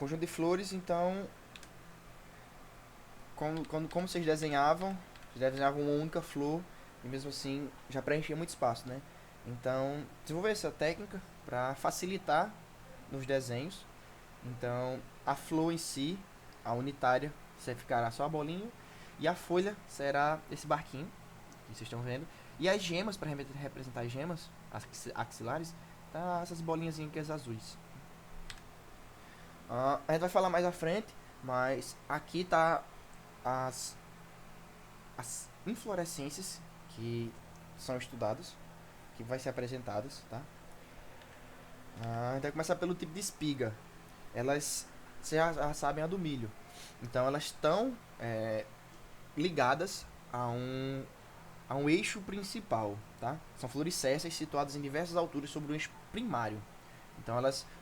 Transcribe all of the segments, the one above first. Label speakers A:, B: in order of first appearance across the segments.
A: conjunto de flores, então, como vocês desenhavam uma única flor e mesmo assim já preenchia muito espaço, né? Então, desenvolver essa técnica para facilitar nos desenhos. Então, a flor em si, a unitária, você ficará só a bolinha e a folha será esse barquinho que vocês estão vendo. E as gemas, para representar as gemas, as axilares, tá essas bolinhas aqui azuis. A gente vai falar mais à frente, mas aqui tá as, as inflorescências que são estudadas, que vai ser apresentadas, tá? A gente vai começar pelo tipo de espiga. Elas, vocês já sabem, a do milho. Então elas estão ligadas a um eixo principal, tá? São floricécias situadas em diversas alturas sobre o eixo primário. Então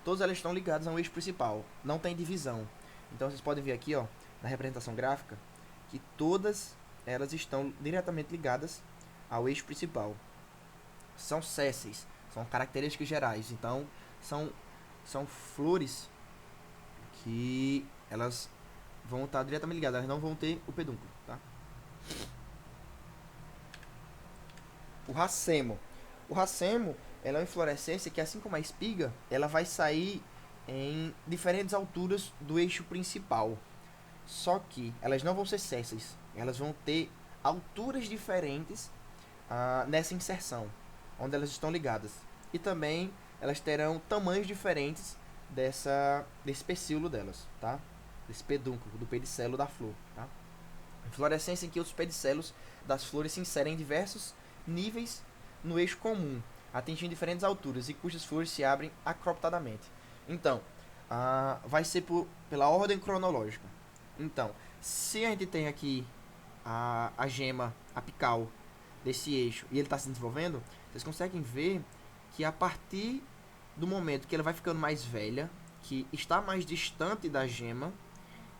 A: todas elas estão ligadas a um eixo principal, não tem divisão. Então vocês podem ver aqui, ó, na representação gráfica, que todas elas estão diretamente ligadas ao eixo principal. São sésseis, são características gerais. Então são são flores que elas vão estar diretamente ligadas, elas não vão ter o pedúnculo, tá? O racemo. O racemo, ela é uma inflorescência que, assim como a espiga, ela vai sair em diferentes alturas do eixo principal. Só que elas não vão ser céssas, elas vão ter alturas diferentes nessa inserção, onde elas estão ligadas. E também elas terão tamanhos diferentes desse pecíolo delas, tá? Desse pedúnculo, do pedicelo da flor, tá? Inflorescência em que os pedicelos das flores se inserem em diversos níveis no eixo comum, atingindo diferentes alturas e cujas flores se abrem acroptadamente. Então, vai ser pela ordem cronológica. Então, se a gente tem aqui a gema apical desse eixo e ele está se desenvolvendo, vocês conseguem ver que a partir do momento que ela vai ficando mais velha, que está mais distante da gema,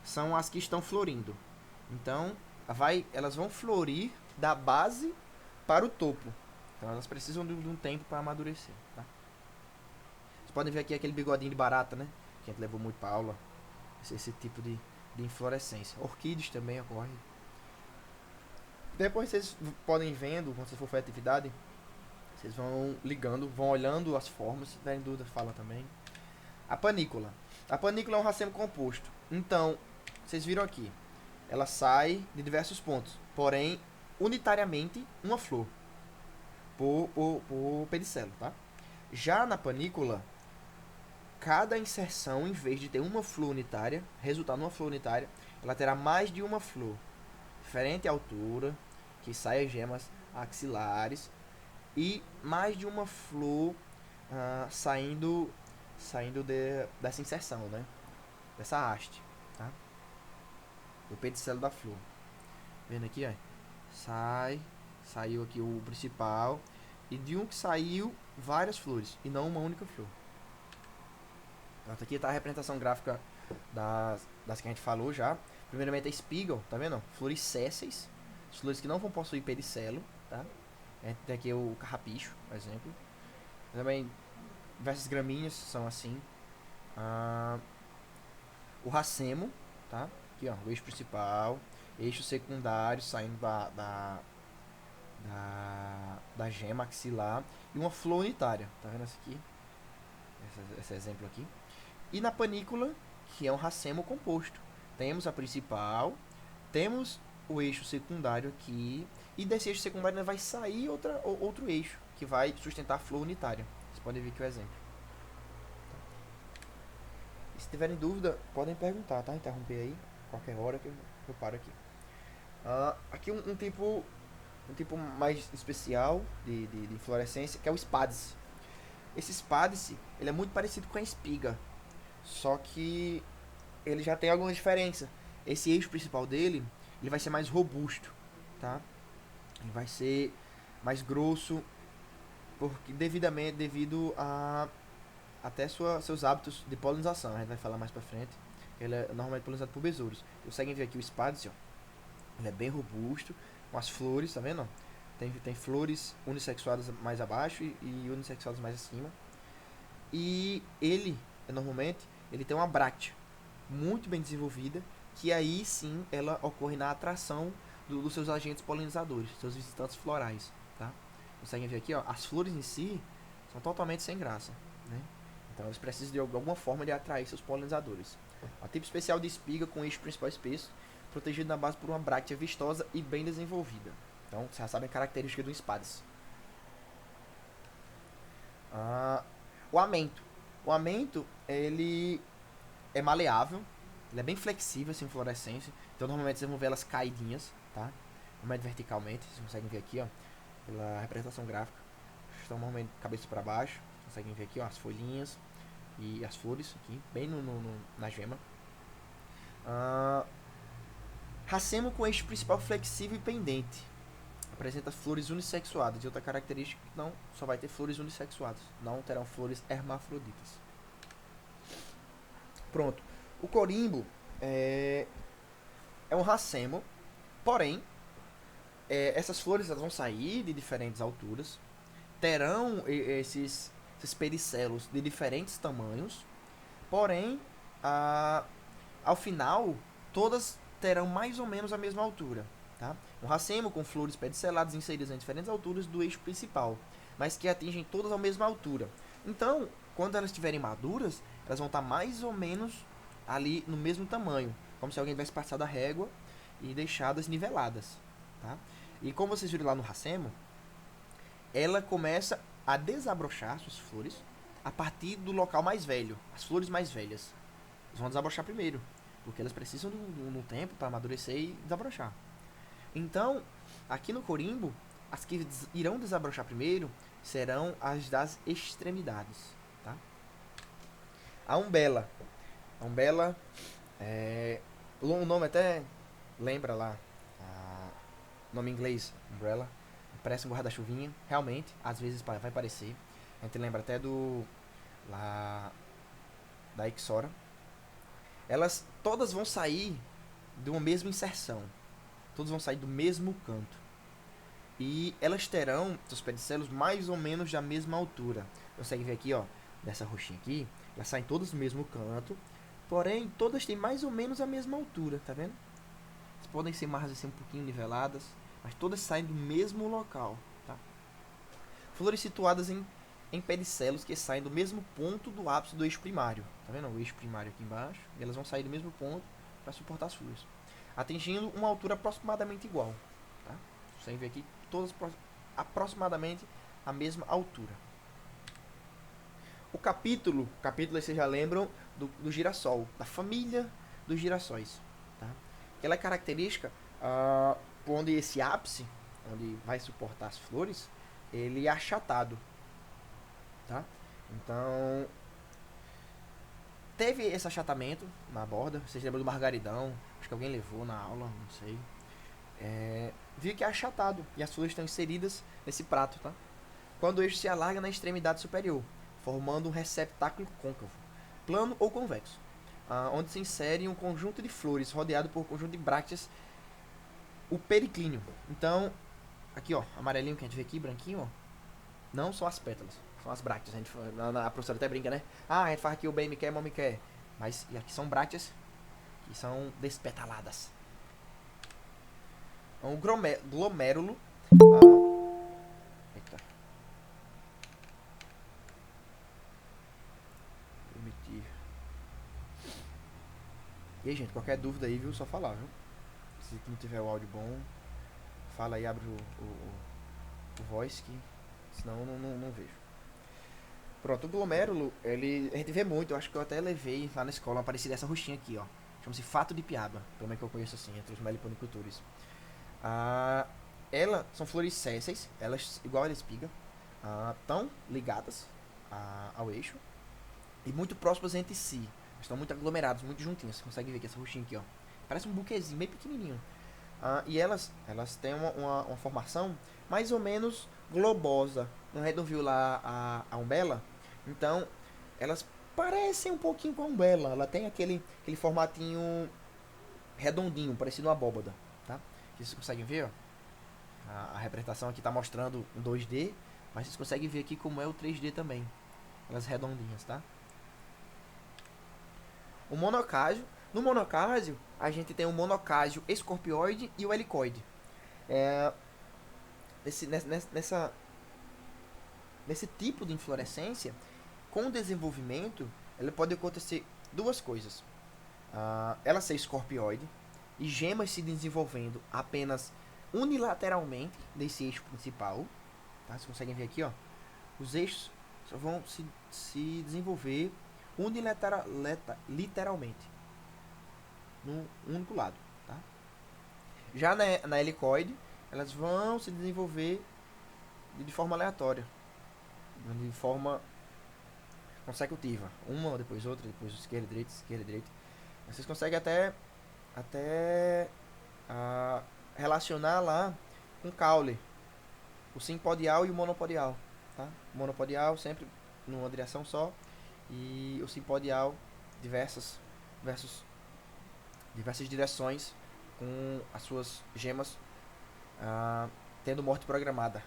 A: são as que estão florindo. Então, elas vão florir da base para o topo. Então, elas precisam de um tempo para amadurecer. Tá? Vocês podem ver aqui aquele bigodinho de barata, né? Que a gente levou muito para aula. Esse tipo de inflorescência. Orquídeas também ocorre. Depois vocês podem vendo, quando você for fazer atividade, vocês vão ligando, vão olhando as formas. Se tiverem dúvida, fala também. A panícula. A panícula é um racemo composto. Então, vocês viram aqui. Ela sai de diversos pontos, porém, unitariamente, uma flor por pedicelo, tá? Já na panícula, cada inserção, em vez de ter uma flor unitária, resultar numa flor unitária, ela terá mais de uma flor, diferente altura, que sai as gemas axilares, e mais de uma flor saindo dessa inserção, né? Dessa haste, tá? Do pedicelo da flor. Vendo aqui, ó. Saiu aqui o principal. E de um que saiu várias flores. E não uma única flor. Então, aqui está a representação gráfica das que a gente falou já. Primeiramente a espiga, tá vendo? Flores sésseis. Flores que não vão possuir pedicelo, tá? A gente tem aqui o carrapicho, por exemplo. Também diversas gramíneas são assim. O racemo, tá? Aqui, ó, o eixo principal, eixo secundário saindo da gema axilar e uma flor unitária, tá vendo essa aqui? Esse exemplo aqui. E na panícula, que é um racemo composto, temos a principal, temos o eixo secundário aqui, e desse eixo secundário vai sair outro eixo, que vai sustentar a flor unitária. Vocês podem ver aqui o exemplo. E se tiverem dúvida, podem perguntar, tá? Interromper aí, qualquer hora que eu paro aqui. Aqui um tipo mais especial de inflorescência, que é o espádice. Esse espádice, ele é muito parecido com a espiga, só que ele já tem alguma diferença. Esse eixo principal dele, ele vai ser mais robusto, tá? Ele vai ser mais grosso, porque devido a até seus hábitos de polinização. A gente vai falar mais pra frente. Ele é normalmente polinizado por besouros. Vocês conseguem ver aqui o espádice, ó. Ele é bem robusto, com as flores, tá vendo? Tem flores unissexuadas mais abaixo e unissexuadas mais acima. E ele, normalmente, ele tem uma bráctea. muito bem desenvolvida, que aí sim ela ocorre na atração dos seus agentes polinizadores, seus visitantes florais, tá? Conseguem ver aqui, ó, as flores em si são totalmente sem graça, né? Então eles precisam de alguma forma de atrair seus polinizadores. O tipo especial de espiga com eixo principal espesso, protegido na base por uma bráctea vistosa e bem desenvolvida. Então, vocês já sabem a característica do Spades. O amento. O amento, ele é maleável, ele é bem flexível, essa inflorescência. Então, normalmente vocês vão ver elas caidinhas, tá? Normalmente verticalmente, vocês conseguem ver aqui, ó, pela representação gráfica. Estão normalmente cabeça para baixo, conseguem ver aqui, ó, as folhinhas e as flores aqui, bem na gema. Racemo com eixo principal flexível e pendente. Apresenta flores unissexuadas. E outra característica que não só vai ter flores unissexuadas. Não terão flores hermafroditas. Pronto. O corimbo é um racemo. Porém, essas flores elas vão sair de diferentes alturas. Terão esses pedicelos de diferentes tamanhos. Porém, ao final, todas terão mais ou menos a mesma altura. Tá? Um racemo com flores pediceladas inseridas em diferentes alturas do eixo principal, mas que atingem todas a mesma altura. Então, quando elas estiverem maduras, elas vão estar mais ou menos ali no mesmo tamanho, como se alguém tivesse passado a régua e deixadas niveladas. Tá? E como vocês viram lá no racemo, ela começa a desabrochar suas flores a partir do local mais velho, as flores mais velhas. Elas vão desabrochar primeiro, porque elas precisam de um tempo para amadurecer e desabrochar. Então, aqui no corimbo, as que irão desabrochar primeiro serão as das extremidades. Tá? A umbela. A umbela, o nome até lembra lá, o nome em inglês, umbrella, parece um guarda-chuvinha, realmente, às vezes vai parecer. A gente lembra até da Ixora. Elas todas vão sair de uma mesma inserção. Todos vão sair do mesmo canto. E elas terão seus pedicelos mais ou menos da mesma altura. Consegue ver aqui, ó, nessa roxinha aqui, elas saem todas do mesmo canto. Porém, todas têm mais ou menos a mesma altura, tá vendo? Elas podem ser mais assim um pouquinho niveladas, mas todas saem do mesmo local, tá? Flores situadas em pedicelos que saem do mesmo ponto do ápice do eixo primário. Tá vendo? O eixo primário aqui embaixo. E elas vão sair do mesmo ponto para suportar as flores, atingindo uma altura aproximadamente igual. Tá? Você vê aqui todas aproximadamente a mesma altura. O capítulo vocês já lembram do girassol, da família dos girassóis. Tá? Aquela característica onde esse ápice, onde vai suportar as flores, ele é achatado. Tá? Então, teve esse achatamento na borda. Vocês lembram do margaridão? Acho que alguém levou na aula, não sei. Viu que é achatado e as flores estão inseridas nesse prato, tá? Quando o eixo se alarga na extremidade superior, formando um receptáculo côncavo, plano ou convexo, onde se insere um conjunto de flores rodeado por um conjunto de brácteas, o periclínio. Então, aqui ó, amarelinho que a gente vê aqui, branquinho, ó, não são as pétalas, são as brácteas. A professora até brinca, né? A gente faz aqui o bem me quer, mal me quer. Mas aqui são brácteas que são despetaladas. O glomérulo. Eita. Permitir. E aí, gente, qualquer dúvida aí, viu? Só falar, viu? Se não tiver o áudio bom, fala aí, abre o voice, que senão eu não vejo. Pronto, o glomérulo, a gente vê muito, eu acho que eu até levei lá na escola uma parecida dessa roxinha aqui, ó. Chama-se fato de piaba, pelo menos que eu conheço assim, entre os meliponicultores. Elas são flores sésseis, elas, igual a espiga, estão ligadas ao eixo e muito próximas entre si. Estão muito aglomerados, muito juntinhos. Você consegue ver aqui essa roxinha aqui, ó. Parece um buquezinho bem pequenininho. E elas têm uma formação mais ou menos globosa. A gente não viu lá a umbela? Então, elas parecem um pouquinho com a umbela. Ela tem aquele formatinho redondinho, parecido uma abóbada. Tá? Vocês conseguem ver, ó? A representação aqui está mostrando um 2D, mas vocês conseguem ver aqui como é o 3D também. Elas redondinhas, tá? O monocágio No monocásio, a gente tem o monocásio escorpioide e o helicoide. É, nesse, nessa, nesse tipo de inflorescência, com o desenvolvimento, ela pode acontecer duas coisas. Ela ser escorpioide e gemas se desenvolvendo apenas unilateralmente desse eixo principal. Tá? Vocês conseguem ver aqui, ó. Os eixos só vão se desenvolver literalmente num único lado. Tá? Já na helicoide, elas vão se desenvolver de forma aleatória, de forma consecutiva, uma depois outra, depois esquerda, direita. Vocês conseguem até relacionar lá com caule, o simpodial e o monopodial, tá? O monopodial sempre numa direção só e o simpodial diversas diversas direções com as suas gemas tendo morte programada.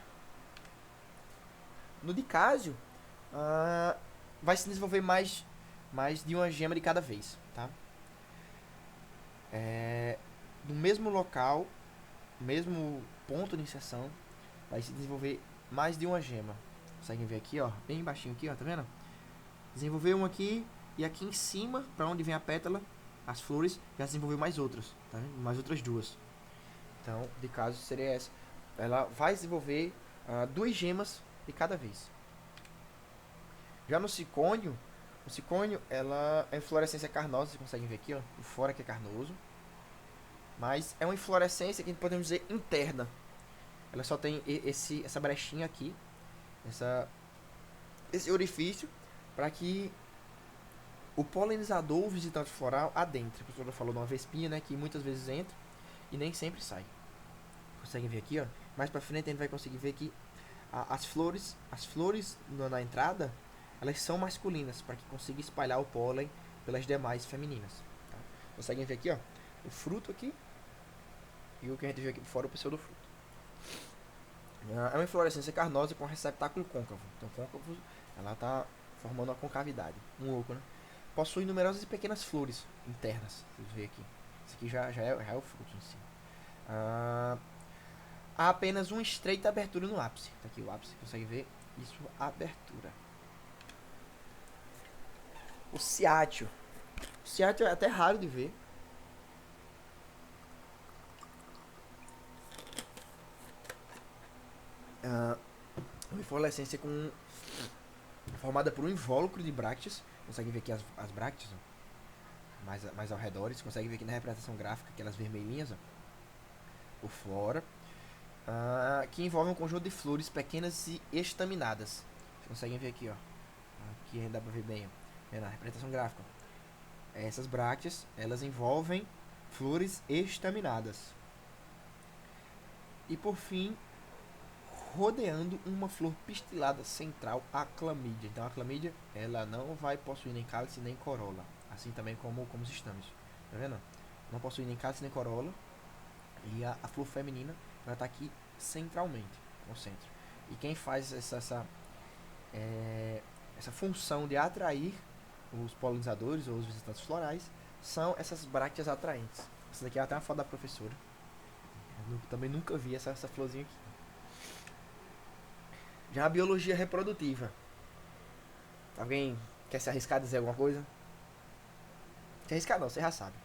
A: No dicásio, vai se desenvolver mais de uma gema de cada vez, tá? No mesmo local, mesmo ponto de inserção, vai se desenvolver mais de uma gema. Conseguem ver aqui, ó, bem baixinho aqui, ó, tá vendo? Desenvolveu uma aqui e aqui em cima, para onde vem a pétala, as flores, já desenvolveu mais outras, tá vendo? Mais outras duas. Então, de caso seria essa. Ela vai desenvolver duas gemas de cada vez. Já no cicônio, ela é inflorescência carnosa, vocês conseguem ver aqui, ó, o fora que é carnoso. Mas é uma inflorescência que podemos dizer interna. Ela só tem essa brechinha aqui, esse orifício, para que o polinizador, o visitante floral, adentre. A professora falou de uma vespinha, né, que muitas vezes entra e nem sempre sai. Conseguem ver aqui, ó. Mais para frente a gente vai conseguir ver que as flores na entrada, elas são masculinas, para que consiga espalhar o pólen pelas demais femininas. Tá? Conseguem ver aqui, ó, o fruto aqui e o que a gente viu aqui por fora, o pseudofruto. É uma inflorescência carnosa com receptáculo côncavo. Então, côncavo, ela está formando uma concavidade, um oco, né? Possui numerosas e pequenas flores internas. Vocês veem aqui. Isso aqui já é o fruto em si. Há apenas uma estreita abertura no ápice. Tá aqui o ápice, consegue ver isso, abertura. O ciátio. O ciátio é até raro de ver. Uma inflorescência formada por um invólucro de brácteas. Consegue ver aqui as brácteas, ó, mais ao redor. Você consegue ver aqui na representação gráfica, aquelas vermelhinhas, ó, por fora, que envolve um conjunto de flores pequenas e estaminadas. Vocês conseguem ver aqui, ó. Aqui dá pra ver bem, ó, na representação gráfica. Essas brácteas, elas envolvem flores estaminadas. E por fim, rodeando uma flor pistilada central, a clamídia. Então a clamídia, ela não vai possuir nem cálice nem corola, assim também como os estames. Tá vendo? Não possui nem cálice nem corola. E a flor feminina, ela tá aqui centralmente, no centro. E quem faz essa função de atrair os polinizadores ou os visitantes florais são essas brácteas atraentes. Essa daqui é até uma foto da professora. Eu também nunca vi essa florzinha aqui. Já a biologia reprodutiva. Alguém quer se arriscar a dizer alguma coisa? Se arriscar não, você já sabe.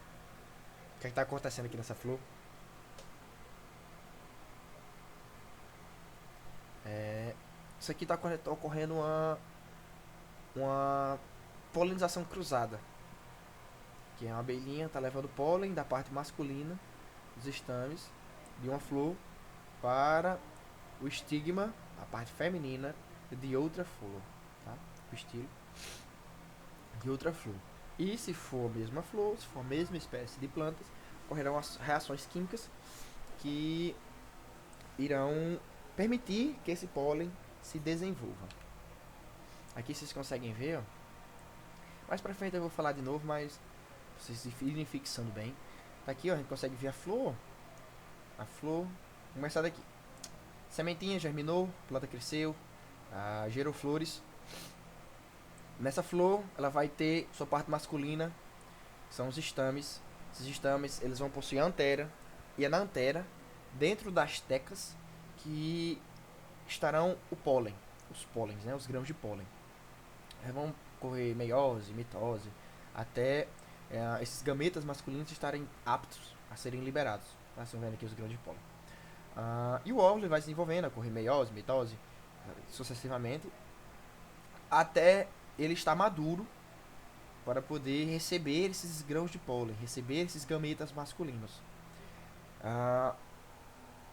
A: O que está acontecendo aqui nessa flor? Isso aqui está ocorrendo uma polinização cruzada. Que é uma abelhinha, está levando pólen da parte masculina dos estames de uma flor para o estigma, a parte feminina de outra flor, tá? O estilo de outra flor. E se for a mesma flor, se for a mesma espécie de plantas, ocorrerão as reações químicas que irão permitir que esse pólen se desenvolva. Aqui vocês conseguem ver, ó. Mais pra frente eu vou falar de novo, mas vocês irem fixando bem. Tá aqui, ó, a gente consegue ver a flor. A flor, vou começar daqui. Sementinha germinou, planta cresceu, gerou flores. Nessa flor, ela vai ter sua parte masculina que são os estames. Esses estames, eles vão possuir antera, e é na antera, dentro das tecas, que estarão o pólen, os pólens, né, os grãos de pólen. Vão correr meiose, mitose, até esses gametas masculinos estarem aptos a serem liberados. Tá? Estão vendo aqui os grãos de pólen. E o óvulo vai se desenvolvendo, a correr meiose, mitose, sucessivamente, até ele estar maduro para poder receber esses grãos de pólen, receber esses gametas masculinos.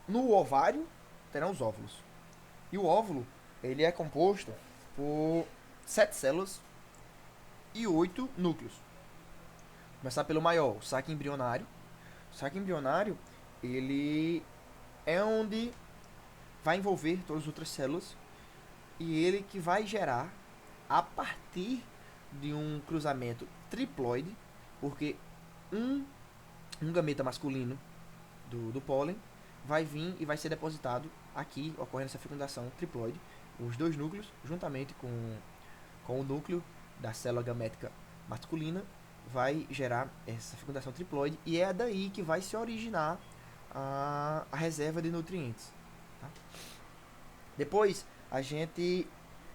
A: No ovário terão os óvulos. E o óvulo, ele é composto por 7 células e 8 núcleos. Começar pelo maior, o saco embrionário. O saco embrionário, ele é onde vai envolver todas as outras células, e ele que vai gerar, a partir de um cruzamento triploide, porque um gameta masculino do pólen vai vir e vai ser depositado aqui, ocorrendo essa fecundação triploide, os dois núcleos, juntamente com o núcleo da célula gamética masculina, vai gerar essa fecundação triploide, e é daí que vai se originar a reserva de nutrientes. Tá? Depois, a gente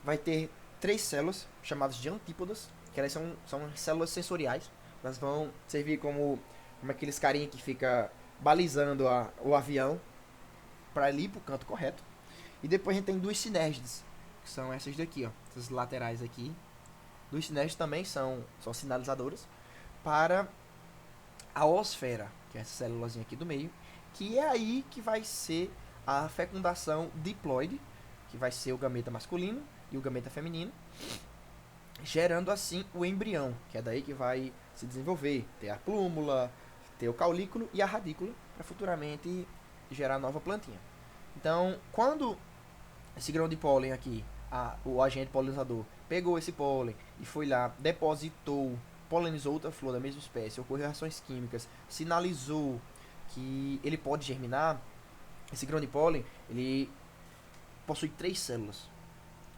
A: vai ter 3 células, chamadas de antípodas, que elas são células sensoriais. Elas vão servir como aqueles carinha que fica balizando o avião para ir para o canto correto. E depois a gente tem 2 sinérgides, que são essas daqui, ó, essas laterais aqui. 2 sinérgides também são sinalizadoras para a oosfera, que é essa célulazinha aqui do meio, que é aí que vai ser a fecundação diploide, que vai ser o gameta masculino e o gameta feminino, gerando assim o embrião, que é daí que vai se desenvolver, ter a plúmula, ter o caulículo e a radícula, para futuramente gerar nova plantinha. Então, quando esse grão de pólen aqui, o agente polinizador, pegou esse pólen e foi lá, depositou, polinizou outra flor da mesma espécie, ocorreu reações químicas, sinalizou que ele pode germinar, esse grão de pólen, ele possui 3 células.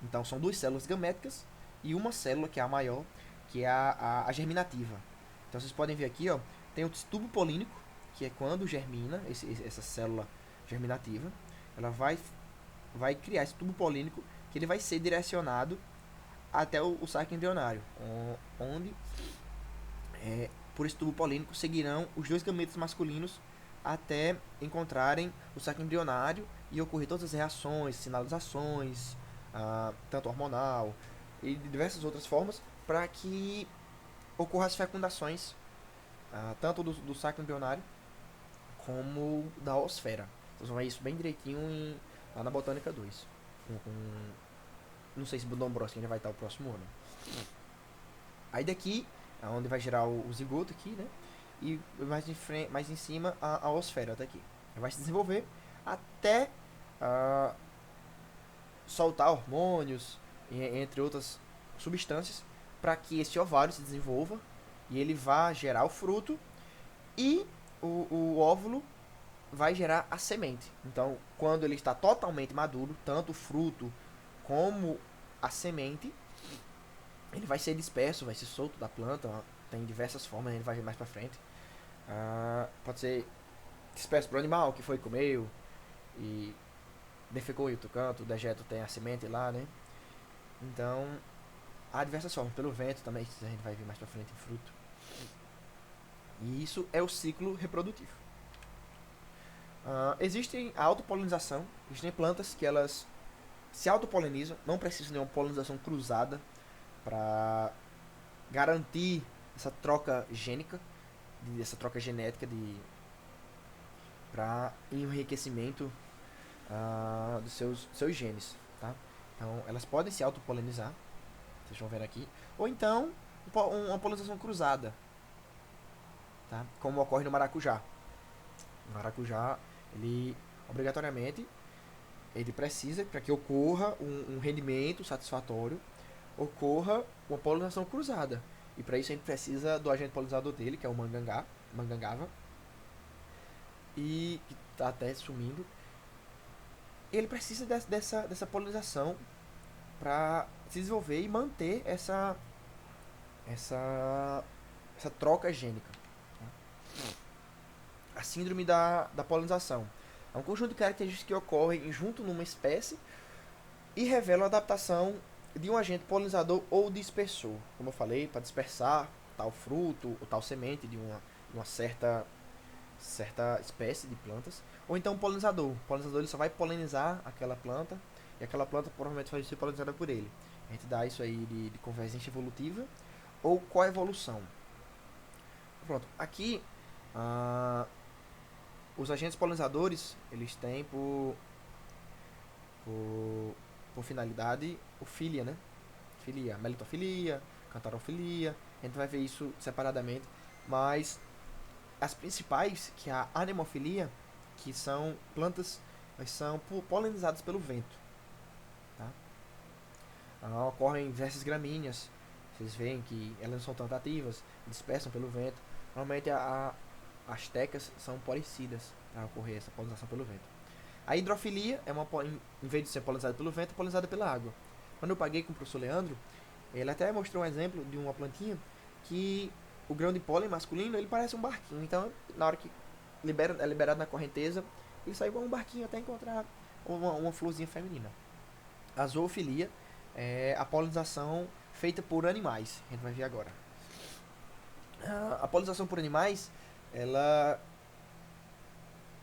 A: Então, são 2 células gaméticas e uma célula, que é a maior, que é a germinativa. Então, vocês podem ver aqui, ó, tem o tubo polínico, que é quando germina essa célula germinativa. Ela vai criar esse tubo polínico, que ele vai ser direcionado até o saco embrionário, onde por esse tubo polínico seguirão os 2 gametas masculinos até encontrarem o saco embrionário e ocorrer todas as reações, sinalizações, tanto hormonal e de diversas outras formas, para que ocorram as fecundações, tanto do saco embrionário como da oosfera. Vocês vão ver isso bem direitinho lá na Botânica 2. Não sei se o Dombrowski ainda vai estar o próximo ano. Aí daqui, onde vai gerar o zigoto aqui, né? E mais em cima a oosfera daqui. Vai se desenvolver até soltar hormônios, entre outras substâncias, para que esse ovário se desenvolva e ele vá gerar o fruto, e o óvulo vai gerar a semente. Então, quando ele está totalmente maduro, tanto o fruto como a semente, ele vai ser disperso, vai ser solto da planta. Tem diversas formas, ele vai ver mais pra frente. Pode ser disperso pro animal que foi comeu e defecou em outro canto, o dejeto tem a semente lá, né? Então, há diversas formas, pelo vento também, a gente vai ver mais pra frente em fruto. E isso é o ciclo reprodutivo. Existe a autopolinização, existem plantas que elas se autopolinizam, não precisam de uma polinização cruzada para garantir essa troca gênica, essa troca genética para enriquecimento dos seus genes, tá? Então elas podem se autopolinizar, vocês vão ver aqui, ou então uma polinização cruzada, tá? Como ocorre no maracujá. O maracujá, ele obrigatoriamente ele precisa, para que ocorra um rendimento satisfatório, ocorra uma polinização cruzada. E para isso a gente precisa do agente polinizador dele, que é o mangangava, e que está até sumindo. Ele precisa dessa polinização para se desenvolver e manter essa essa troca gênica. A síndrome da polinização é um conjunto de características que ocorrem junto numa espécie e revelam a adaptação de um agente polinizador ou dispersor. Como eu falei, para dispersar tal fruto ou tal semente de uma certa espécie de plantas. Ou então o polinizador. O polinizador ele só vai polinizar aquela planta e aquela planta provavelmente vai ser polinizada por ele. A gente dá isso aí de convergência evolutiva ou coevolução. Pronto, aqui os agentes polinizadores eles têm por, por finalidade o filia, né? Filia, melitofilia, cantarofilia. A gente vai ver isso separadamente, mas as principais, que é a anemofilia, que são plantas que são polinizadas pelo vento. Tá? Ocorrem diversas gramíneas. Vocês veem que elas não são tanto ativas, dispersam pelo vento. Normalmente as tecas são policidas para ocorrer essa polinização pelo vento. A hidrofilia é em vez de ser polinizada pelo vento, é polinizada pela água. Quando eu paguei com o professor Leandro, ele até mostrou um exemplo de uma plantinha que o grão de pólen masculino ele parece um barquinho. Então, na hora que é liberado na correnteza, ele sai igual um barquinho até encontrar uma florzinha feminina. A zoofilia é a polinização feita por animais. A gente vai ver agora. A polinização por animais, ela,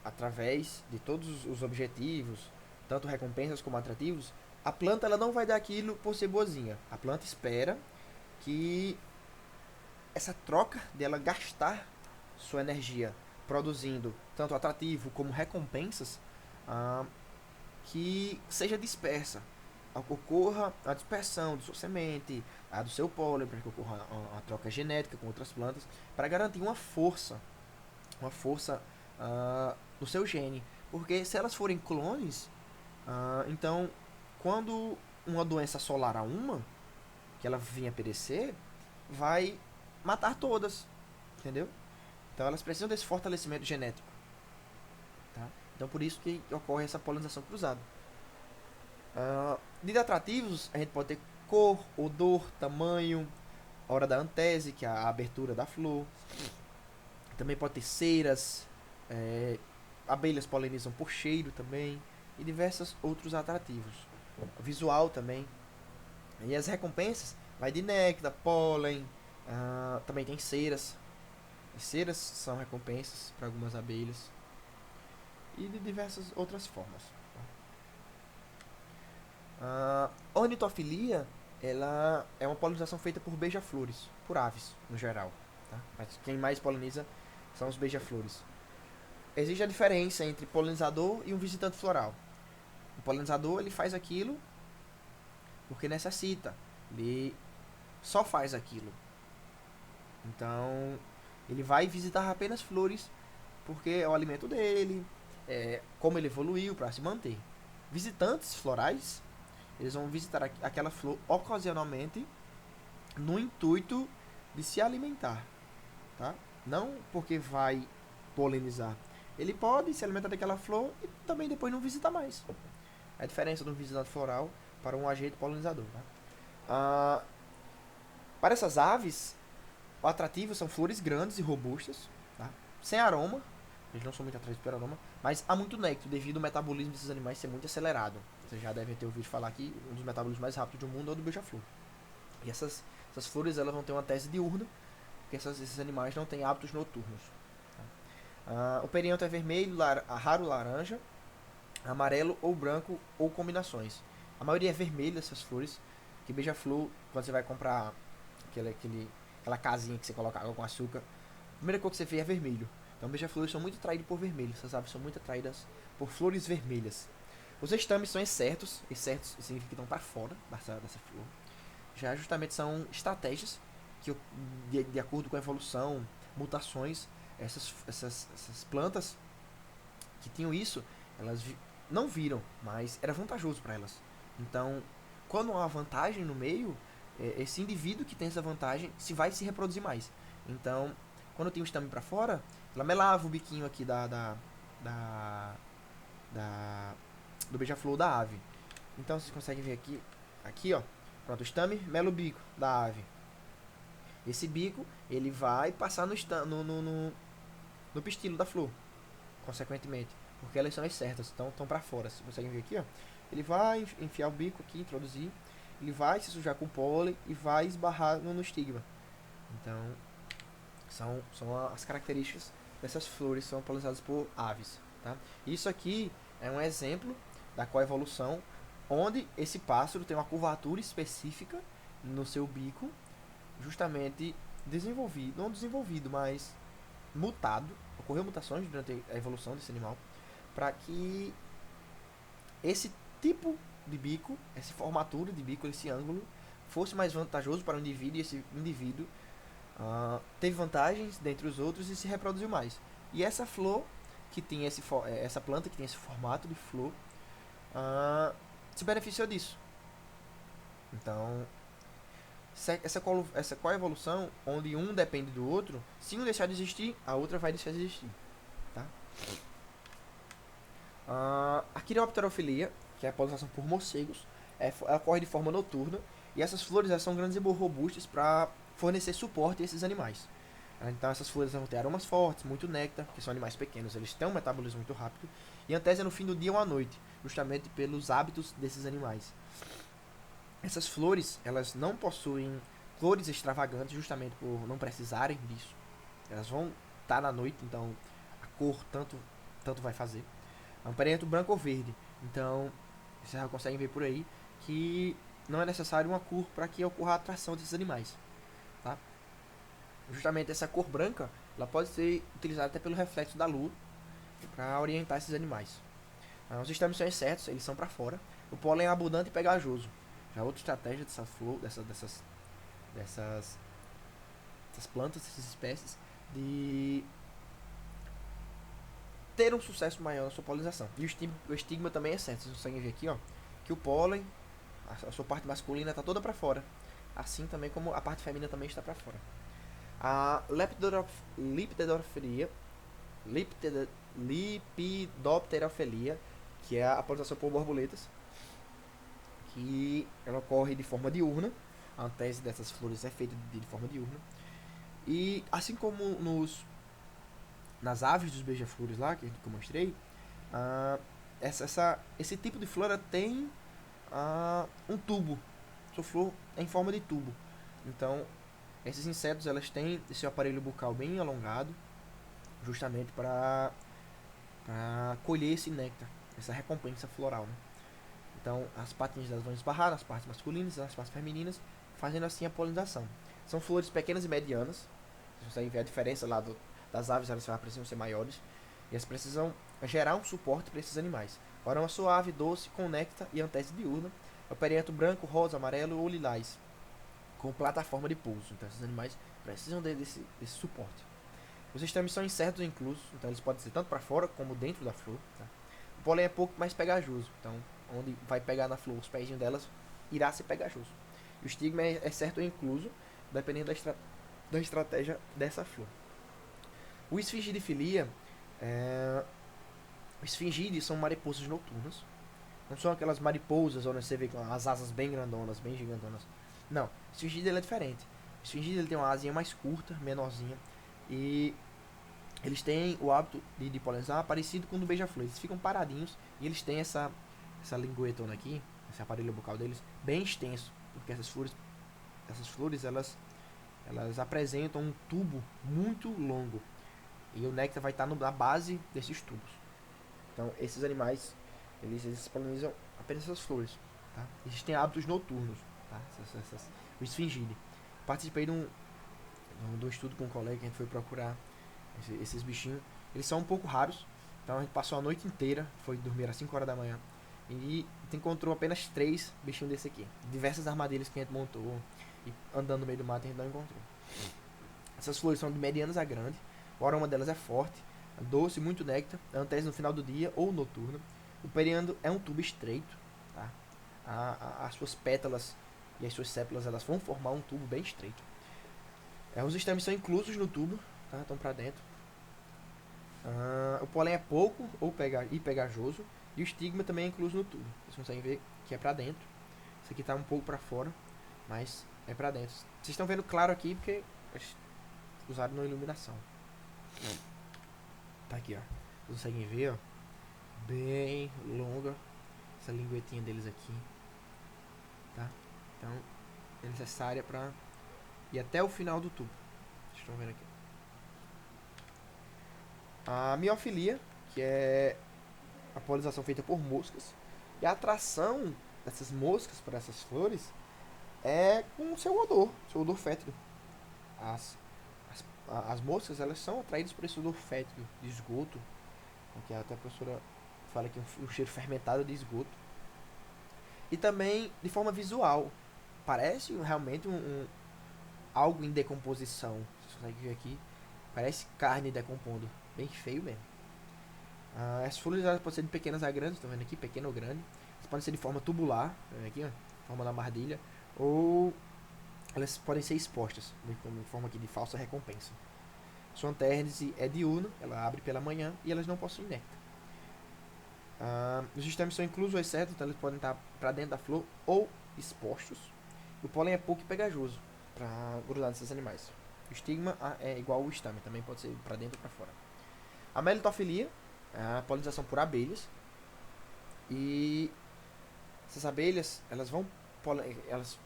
A: através de todos os objetivos, tanto recompensas como atrativos, a planta ela não vai dar aquilo por ser boazinha. A planta espera que essa troca dela gastar sua energia produzindo tanto atrativo como recompensas que seja dispersa. Ocorra a dispersão de sua semente, a do seu pólen, para que ocorra uma troca genética com outras plantas, para garantir uma força no seu gene. Porque se elas forem clones, então quando uma doença assolar a uma, que ela vinha a perecer, vai matar todas, entendeu? Então elas precisam desse fortalecimento genético, tá? Então por isso que ocorre essa polinização cruzada. De atrativos, a gente pode ter cor, odor, tamanho, hora da antese, que é a abertura da flor. Também pode ter ceras, abelhas polinizam por cheiro também, e diversos outros atrativos. Visual também. E as recompensas vai de néctar, pólen, também tem ceras. As ceras são recompensas para algumas abelhas. E de diversas outras formas. A ornitofilia ela é uma polinização feita por beija-flores, por aves no geral. Tá? Mas quem mais poliniza são os beija-flores. Existe a diferença entre polinizador e um visitante floral. O polinizador ele faz aquilo porque necessita. Ele só faz aquilo. Então, ele vai visitar apenas flores porque é o alimento dele, como ele evoluiu para se manter. Visitantes florais, eles vão visitar aquela flor ocasionalmente no intuito de se alimentar, tá? Não porque vai polinizar. Ele pode se alimentar daquela flor e também depois não visitar mais. É a diferença de um visitante floral para um agente polinizador. Tá? Para essas aves, o atrativo são flores grandes e robustas, tá? Sem aroma, eles não são muito atrativos pelo aroma, mas há muito néctar devido ao metabolismo desses animais ser muito acelerado. Vocês já devem ter ouvido falar que um dos metabolismos mais rápidos do mundo é o do beija-flor. E essas flores elas vão ter uma tese diurna, porque esses animais não têm hábitos noturnos. Tá? O perianto é vermelho, raro laranja, amarelo ou branco ou combinações. A maioria é vermelha essas flores, que beija-flor, quando você vai comprar aquela casinha que você coloca água com açúcar, a primeira cor que você vê é vermelho. Então beija-flores são muito atraídos por vermelho, essas aves são muito atraídas por flores vermelhas. Os estames são excertos significa que estão para fora dessa flor. Já justamente são estratégias que, de acordo com a evolução, mutações, essas plantas que tinham isso, elas não viram, mas era vantajoso para elas. Então, quando há uma vantagem no meio, esse indivíduo que tem essa vantagem vai se reproduzir mais. Então, quando tem o estame para fora, ela melava o biquinho aqui do beija-flor da ave. Então vocês conseguem ver aqui ó, pronto, o estame mela o bico da ave. Esse bico, ele vai passar no pistilo da flor, consequentemente, porque elas são as certas, estão para fora. Você consegue ver aqui, ó. Ele vai enfiar o bico aqui, introduzir, ele vai se sujar com pólen e vai esbarrar no estigma. Então, são as características dessas flores que são polinizadas por aves. Tá? Isso aqui é um exemplo da coevolução, onde esse pássaro tem uma curvatura específica no seu bico, justamente desenvolvido, não desenvolvido, mas mutado, ocorreu mutações durante a evolução desse animal, para que esse tipo de bico, essa formatura de bico, esse ângulo, fosse mais vantajoso para o indivíduo, e esse indivíduo teve vantagens dentre os outros e se reproduziu mais. E essa flor, que tem essa planta que tem esse formato de flor, se beneficiou disso. Então, essa coevolução, onde um depende do outro, se um deixar de existir, a outra vai deixar de existir. Tá? A quiropterofilia, que é a polinização por morcegos, ela ocorre de forma noturna, e essas flores são grandes e robustas para fornecer suporte a esses animais. Então essas flores vão ter aromas fortes, muito néctar, porque são animais pequenos, eles têm um metabolismo muito rápido, e a antese é no fim do dia ou à noite, justamente pelos hábitos desses animais. Essas flores, elas não possuem cores extravagantes, justamente por não precisarem disso. Elas vão estar na noite, então a cor tanto vai fazer. É um perianto branco ou verde, então vocês já conseguem ver por aí que não é necessário uma cor para que ocorra a atração desses animais. Tá? Justamente essa cor branca, ela pode ser utilizada até pelo reflexo da lua para orientar esses animais. Os sistemas são incertos, eles são para fora. O pólen é abundante e pegajoso. Já outra estratégia dessa flor, dessas plantas, dessas espécies, de ter um sucesso maior na sua polinização. E o estigma também é certo. Vocês conseguem ver aqui, ó, que o pólen, a sua parte masculina está toda para fora, assim também como a parte feminina também está para fora. A lepidopterofilia, que é a polinização por borboletas, que ela ocorre de forma diurna. A antese dessas flores é feita de forma diurna. E assim como nas aves dos beija-flores lá, que eu mostrei, esse tipo de flor tem um tubo. Sua flor é em forma de tubo. Então, esses insetos elas têm esse aparelho bucal bem alongado, justamente para colher esse néctar, essa recompensa floral. Né? Então, as patinhas delas vão esbarrar nas partes masculinas e nas partes femininas, fazendo assim a polinização. São flores pequenas e medianas. Vocês conseguem ver a diferença lá das aves, elas precisam ser maiores. E elas precisam gerar um suporte para esses animais. Aroma suave, doce, com néctar e antese diurna. É o perianto branco, rosa, amarelo ou lilás, com plataforma de pouso. Então, esses animais precisam desse suporte. Os estames são incertos e inclusos, então eles podem ser tanto para fora como dentro da flor. Tá? O pólen é pouco mais pegajoso, então onde vai pegar na flor, os pezinhos delas, irá ser pegajoso. E o estigma é certo ou incluso, dependendo da estratégia dessa flor. O esfingidifilia, os esfingídeos são mariposas noturnas. Não são aquelas mariposas onde você vê com as asas bem grandonas, bem gigantonas. Não, o esfingídeo é diferente. O esfingídeo ele tem uma asinha mais curta, menorzinha, e eles têm o hábito de polinizar parecido com o do beija-flor. Eles ficam paradinhos e eles têm essa linguetona aqui, esse aparelho bucal deles, bem extenso, porque essas flores elas apresentam um tubo muito longo e o néctar vai estar na base desses tubos. Então esses animais eles polinizam apenas essas flores. Tá? Existem hábitos noturnos, tá? O esfingide. Participei de um estudo com um colega que a gente foi procurar esses bichinhos. Eles são um pouco raros, então a gente passou a noite inteira, foi dormir às 5 horas da manhã e encontrou apenas 3 bichinhos desse aqui. Diversas armadilhas que a gente montou e andando no meio do mato a gente não encontrou. Essas flores são de medianas a grande, o aroma delas é forte, doce, muito néctar, antese no final do dia ou noturna. O periândo é um tubo estreito, tá? As suas pétalas e as suas sépalas elas vão formar um tubo bem estreito. Os estames são inclusos no tubo, tá? Estão para dentro. O pólen é pouco e pegajoso, e o estigma também é incluso no tubo. Vocês conseguem ver que é para dentro. Isso aqui está um pouco para fora, mas É pra dentro. Vocês estão vendo claro aqui porque eles usaram na iluminação. Tá aqui, ó. Vocês conseguem ver, ó. Bem longa essa linguetinha deles aqui, tá? Então, é necessária pra ir até o final do tubo. Vocês estão vendo aqui. A miofilia, que é a polinização feita por moscas. E a atração dessas moscas para essas flores é com o seu odor fétido. As, as moscas, elas são atraídas por esse odor fétido de esgoto, que até a professora fala que é um cheiro fermentado de esgoto. E também de forma visual. Parece realmente algo em decomposição. Vocês conseguem ver aqui. Parece carne decompondo. Bem feio mesmo. As folhas elas podem ser de pequenas a grandes, estão vendo aqui, pequena ou grande. Elas podem ser de forma tubular, tá vendo aqui, ó, forma da mardilha, ou elas podem ser expostas, de forma aqui de falsa recompensa. Sua antérnese é diurna, ela abre pela manhã e elas não possuem néctar. Os estames são inclusos, exceto, então eles podem estar para dentro da flor ou expostos. O pólen é pouco e pegajoso para grudar nesses animais. O estigma é igual ao estame, também pode ser para dentro ou para fora. A melitofilia é a polinização por abelhas. E essas abelhas, elas vão elas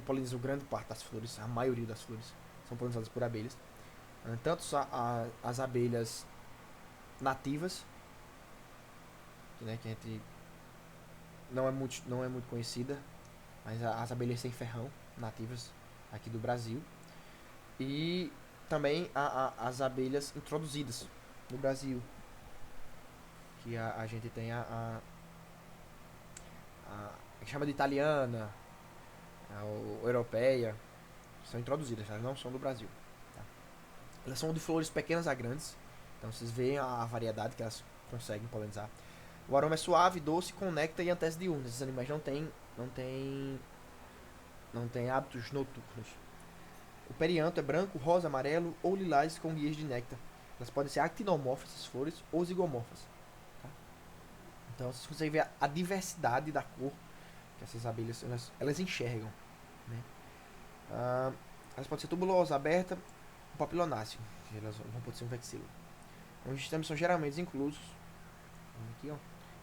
A: polinizam grande parte das flores, a maioria das flores são polinizadas por abelhas. Tanto as abelhas nativas, né, que a gente não é muito conhecida, mas as abelhas sem ferrão nativas aqui do Brasil, e também as abelhas introduzidas no Brasil, que a gente tem a que chama de italiana, a europeia, são introduzidas, elas não são do Brasil. Tá? Elas são de flores pequenas a grandes, então vocês veem a variedade que elas conseguem polinizar. O aroma é suave, doce, com néctar e antese diurna. Esses animais não têm hábitos noturnos. O perianto é branco, rosa, amarelo ou lilás com guias de néctar. Elas podem ser actinomorfas, essas flores, ou zigomorfas. Tá? Então vocês conseguem ver a diversidade da cor que essas abelhas elas enxergam. Né? Elas podem ser tubulosas, abertas, ou papilonáceo, que elas vão poder ser um vexilo. Os estames são geralmente inclusos, aqui, ó,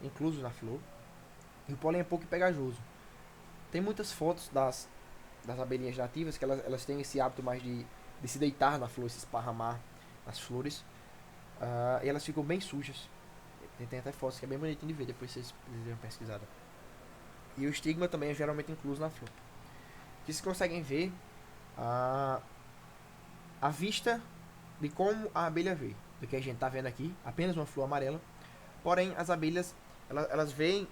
A: inclusos na flor, e o pólen é pouco pegajoso. Tem muitas fotos das abelhinhas nativas que elas têm esse hábito mais de se deitar na flor, se esparramar nas flores, e elas ficam bem sujas. Tem até fotos que é bem bonitinho de ver, depois vocês dêem uma pesquisada. E o estigma também é geralmente incluso na flor. Aqui vocês conseguem ver a vista de como a abelha vê. Do que a gente está vendo aqui, apenas uma flor amarela. Porém, as abelhas elas veem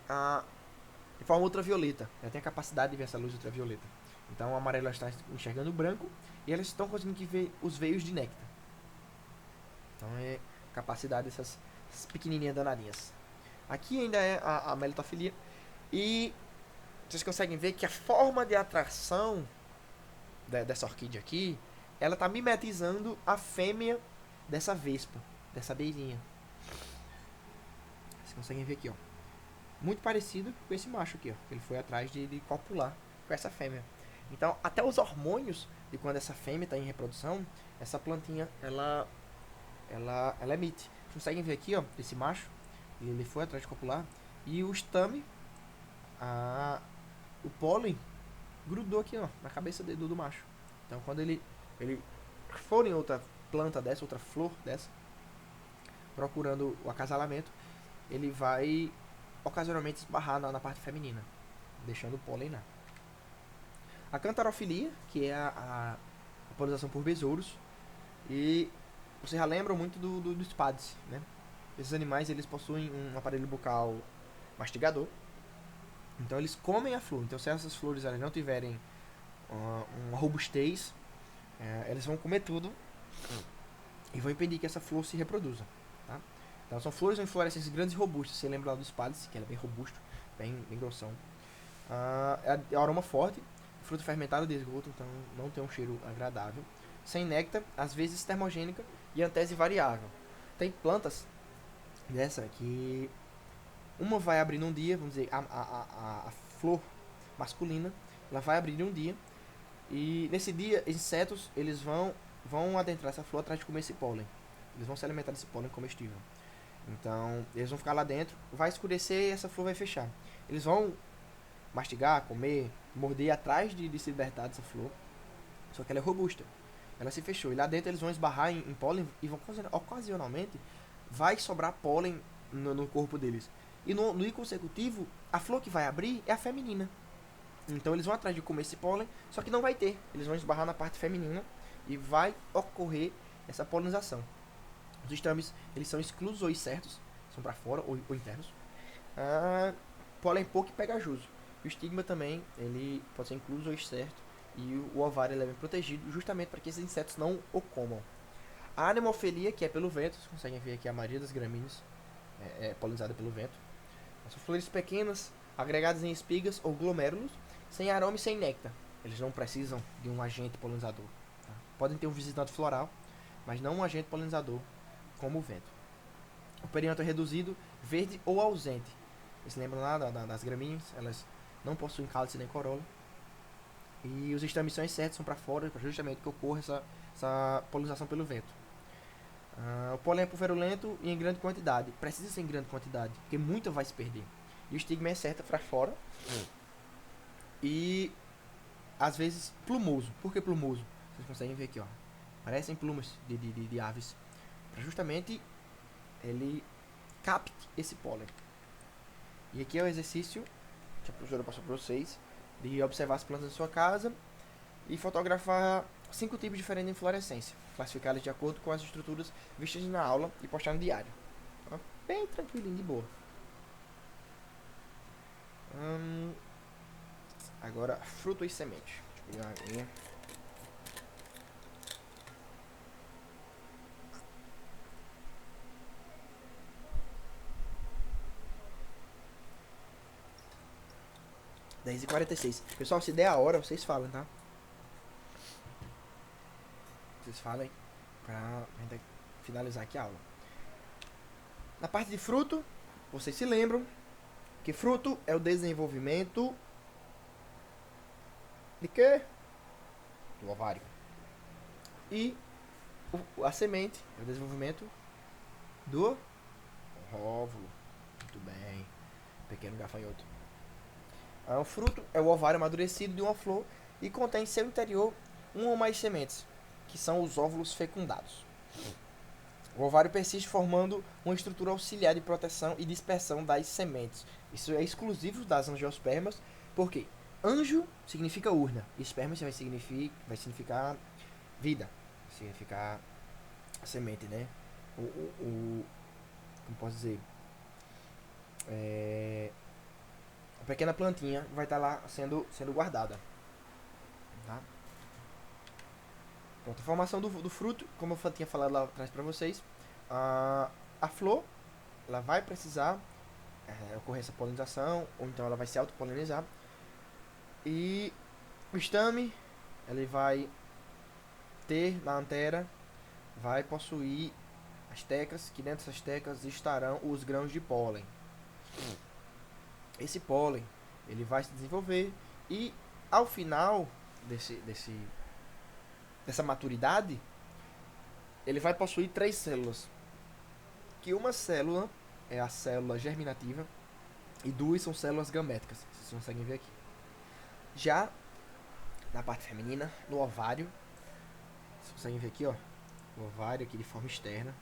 A: de forma ultravioleta. Ela tem a capacidade de ver essa luz ultravioleta. Então, a amarela está enxergando o branco e elas estão conseguindo ver os veios de néctar. Então, é a capacidade dessas pequenininhas danadinhas. Aqui ainda é a melitofilia. E vocês conseguem ver que a forma de atração dessa orquídea aqui, ela está mimetizando a fêmea dessa vespa, dessa abelhinha. Vocês conseguem ver aqui, ó. Muito parecido com esse macho aqui, ó. Ele foi atrás de copular com essa fêmea. Então, até os hormônios de quando essa fêmea está em reprodução, essa plantinha, ela emite. Vocês conseguem ver aqui, ó, esse macho, ele foi atrás de copular, e o estame, o pólen, grudou aqui, ó, na cabeça do macho. Então, quando ele for em outra planta dessa, outra flor dessa, procurando o acasalamento, ele vai ocasionalmente esbarrar na parte feminina, deixando o pólen lá. A cantarofilia, que é a polinização por besouros, e vocês já lembram muito dos spades, né? Esses animais, eles possuem um aparelho bucal mastigador, então eles comem a flor. Então, se essas flores elas não tiverem uma robustez, eles vão comer tudo e vão impedir que essa flor se reproduza. Tá? Então, são flores ou inflorescências grandes e robustas. Você lembra lá do spades, que ele é bem robusto, bem grossão. É aroma forte, fruto fermentado de esgoto, então não tem um cheiro agradável. Sem néctar, às vezes termogênica e antese variável. Tem plantas dessa que uma vai abrir num dia, vamos dizer, a flor masculina, ela vai abrir num dia E nesse dia, insetos, eles vão adentrar essa flor atrás de comer esse pólen. Eles vão se alimentar desse pólen comestível. Então, eles vão ficar lá dentro, vai escurecer e essa flor vai fechar. Eles vão mastigar, comer, morder atrás de se libertar dessa flor. Só que ela é robusta. Ela se fechou. E lá dentro eles vão esbarrar em pólen e vão ocasionalmente vai sobrar pólen no corpo deles. E no I consecutivo, a flor que vai abrir é a feminina. Então eles vão atrás de comer esse pólen, só que não vai ter. Eles vão esbarrar na parte feminina e vai ocorrer essa polinização. Os estames, eles são exclusos ou incertos, são para fora ou internos. Pólen pouco e pegajoso. O estigma também, ele pode ser incluso ou excerto. E o ovário ele é bem protegido, justamente para que esses insetos não o comam. A anemofilia, que é pelo vento, vocês conseguem ver aqui a maioria das gramíneas é polinizada pelo vento. São flores pequenas, agregadas em espigas ou glomérulos, sem aroma e sem néctar. Eles não precisam de um agente polinizador. Tá? Podem ter um visitante floral, mas não um agente polinizador como o vento. O perianto é reduzido, verde ou ausente. Vocês se lembram lá das gramíneas? Elas não possuem cálice nem corola. E os estames são incertos, são para fora, justamente que ocorra essa polinização pelo vento. O pólen é pulverulento e em grande quantidade. Precisa ser em grande quantidade, porque muita vai se perder. E o estigma é certo para fora. E às vezes plumoso. Por que plumoso? Vocês conseguem ver aqui, ó. Parecem plumas de aves. Para justamente ele capte esse pólen. E aqui é o exercício que a professora passou para vocês de observar as plantas da sua casa e fotografar 5 tipos diferentes de inflorescência, classificá-las de acordo com as estruturas vistas na aula e postar no diário. Bem tranquilinho, de boa. Agora, fruto e semente. Deixa eu pegar uma aguinha. (10h46). Pessoal, se der a hora, vocês falam, tá? Vocês falem pra gente finalizar aqui a aula. Na parte de fruto, vocês se lembram que fruto é o desenvolvimento de quê? Do ovário. E a semente é o desenvolvimento do óvulo. Muito bem. Pequeno gafanhoto. O fruto é o ovário amadurecido de uma flor e contém em seu interior uma ou mais sementes, que são os óvulos fecundados. O ovário persiste formando uma estrutura auxiliar de proteção e dispersão das sementes. Isso é exclusivo das angiospermas, porque anjo significa urna, e esperma vai significar vida, vai significar semente, né? Como posso dizer? A pequena plantinha vai estar lá sendo guardada. Tá? Pronto, a formação do fruto, como eu tinha falado lá atrás para vocês, a flor ela vai precisar ocorrer essa polinização, ou então ela vai se autopolinizar. E o estame ele vai ter na antera, vai possuir as tecas, que dentro dessas tecas estarão os grãos de pólen. Esse pólen ele vai se desenvolver e ao final dessa maturidade ele vai possuir 3 células, que uma célula é a célula germinativa e 2 são células gaméticas, vocês conseguem ver aqui. Já na parte feminina, no ovário, vocês conseguem ver aqui, ó, o ovário aqui de forma externa,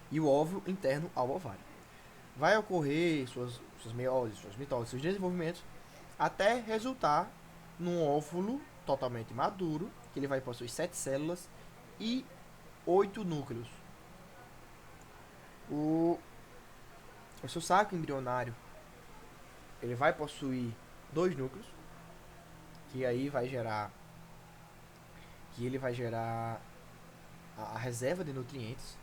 A: e o óvulo interno ao ovário. Vai ocorrer suas meioses, suas mitoses, seus desenvolvimentos, até resultar num óvulo totalmente maduro, que ele vai possuir 7 células e 8 núcleos. O seu saco embrionário ele vai possuir 2 núcleos, que aí vai gerar a reserva de nutrientes.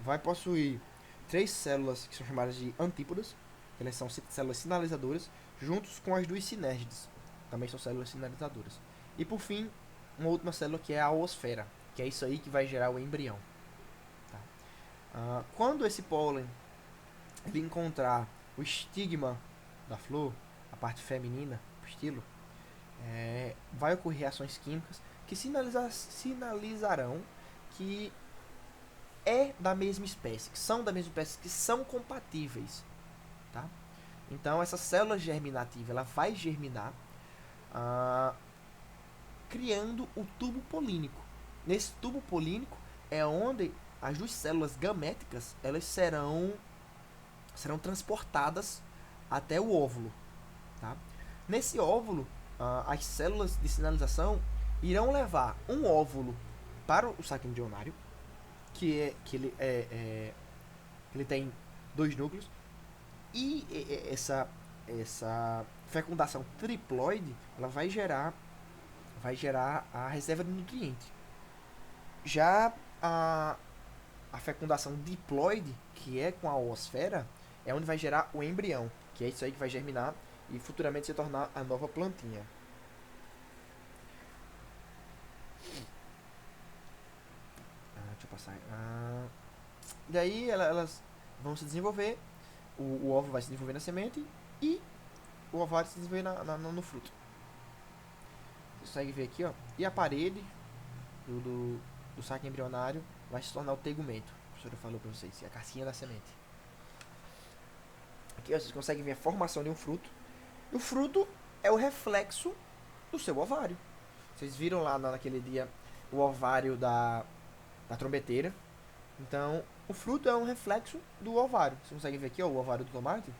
A: Vai possuir 3 células que são chamadas de antípodas, elas são células sinalizadoras, juntos com as 2 sinérgides, também são células sinalizadoras. E por fim, uma última célula que é a oosfera, que é isso aí que vai gerar o embrião. Tá? Quando esse pólen ele encontrar o estigma da flor, a parte feminina, o estilo, vai ocorrer reações químicas que sinalizarão que é da mesma espécie, que são da mesma espécie, que são compatíveis, tá? Então essa célula germinativa ela vai germinar ah, criando o tubo polínico. Nesse tubo polínico é onde as duas células gaméticas elas serão transportadas até o óvulo, tá? Nesse óvulo, as células de sinalização irão levar um óvulo para o saco embrionário, que ele tem dois núcleos, e essa fecundação triploide ela vai gerar a reserva de nutriente. Já a fecundação diploide, que é com a oosfera, é onde vai gerar o embrião, que é isso aí que vai germinar e futuramente se tornar a nova plantinha. Deixa eu passar. Daí elas vão se desenvolver, o ovo vai se desenvolver na semente e o ovário se desenvolver no fruto. Você consegue ver aqui, ó. E a parede do saco embrionário vai se tornar o tegumento. A professora falou para vocês, a casquinha da semente. Aqui ó, vocês conseguem ver a formação de um fruto. E o fruto é o reflexo do seu ovário. Vocês viram lá naquele dia o ovário da trombeteira. Então, o fruto é um reflexo do ovário. Vocês conseguem ver aqui ó, o ovário do tomate?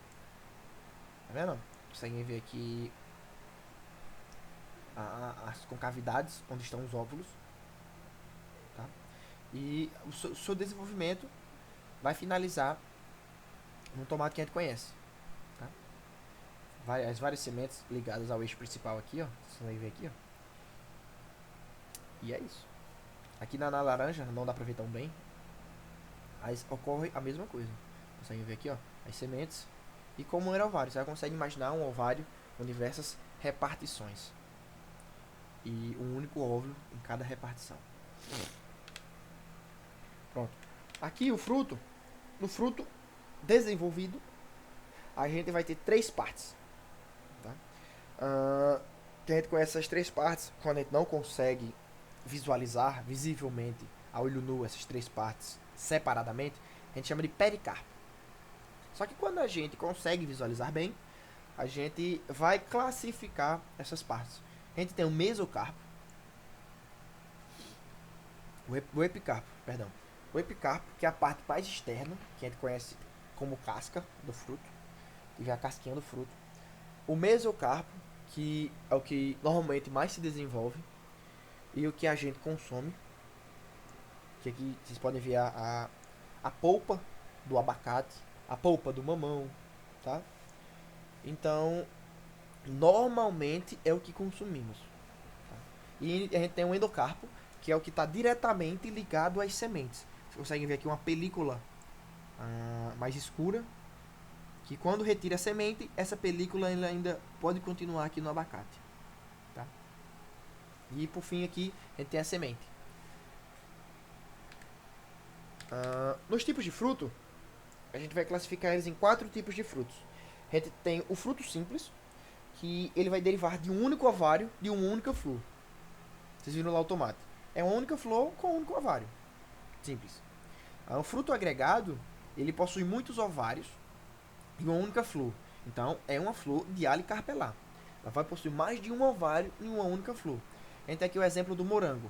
A: Tá vendo? Conseguem ver aqui as concavidades onde estão os óvulos. Tá? E o seu desenvolvimento vai finalizar no tomate que a gente conhece. Tá? As várias sementes ligadas ao eixo principal aqui, ó. Vocês vão ver aqui, ó. E é isso. Aqui na laranja não dá pra ver tão bem, mas ocorre a mesma coisa. Conseguem ver aqui, ó, as sementes. E como era ovário, você já consegue imaginar um ovário com diversas repartições. E um único óvulo em cada repartição. Pronto. Aqui o fruto, no fruto desenvolvido, a gente vai ter três partes. Tá? Que a gente conhece essas três partes quando a gente não consegue visualizar visivelmente a olho nu essas três partes separadamente, a gente chama de pericarpo. Só que quando a gente consegue visualizar bem, a gente vai classificar essas partes. A gente tem o mesocarpo, o epicarpo, perdão. O epicarpo, que é a parte mais externa, que a gente conhece como casca do fruto, que já é a casquinha do fruto. O mesocarpo, que é o que normalmente mais se desenvolve e o que a gente consome. Que aqui vocês podem ver a polpa do abacate, a polpa do mamão, tá? Então, normalmente é o que consumimos. Tá? E a gente tem um endocarpo, que é o que está diretamente ligado às sementes. Vocês conseguem ver aqui uma película mais escura, que quando retira a semente, essa película ainda pode continuar aqui no abacate. Tá? E por fim aqui, a gente tem a semente. Nos tipos de fruto, a gente vai classificar eles em 4 tipos de frutos. A gente tem o fruto simples, que ele vai derivar de um único ovário, de uma única flor. Vocês viram lá o tomate. É uma única flor com um único ovário. Simples. O fruto agregado, ele possui muitos ovários e uma única flor. Então, é uma flor de alicarpelar. Ela vai possuir mais de um ovário em uma única flor. A gente tem aqui o exemplo do morango.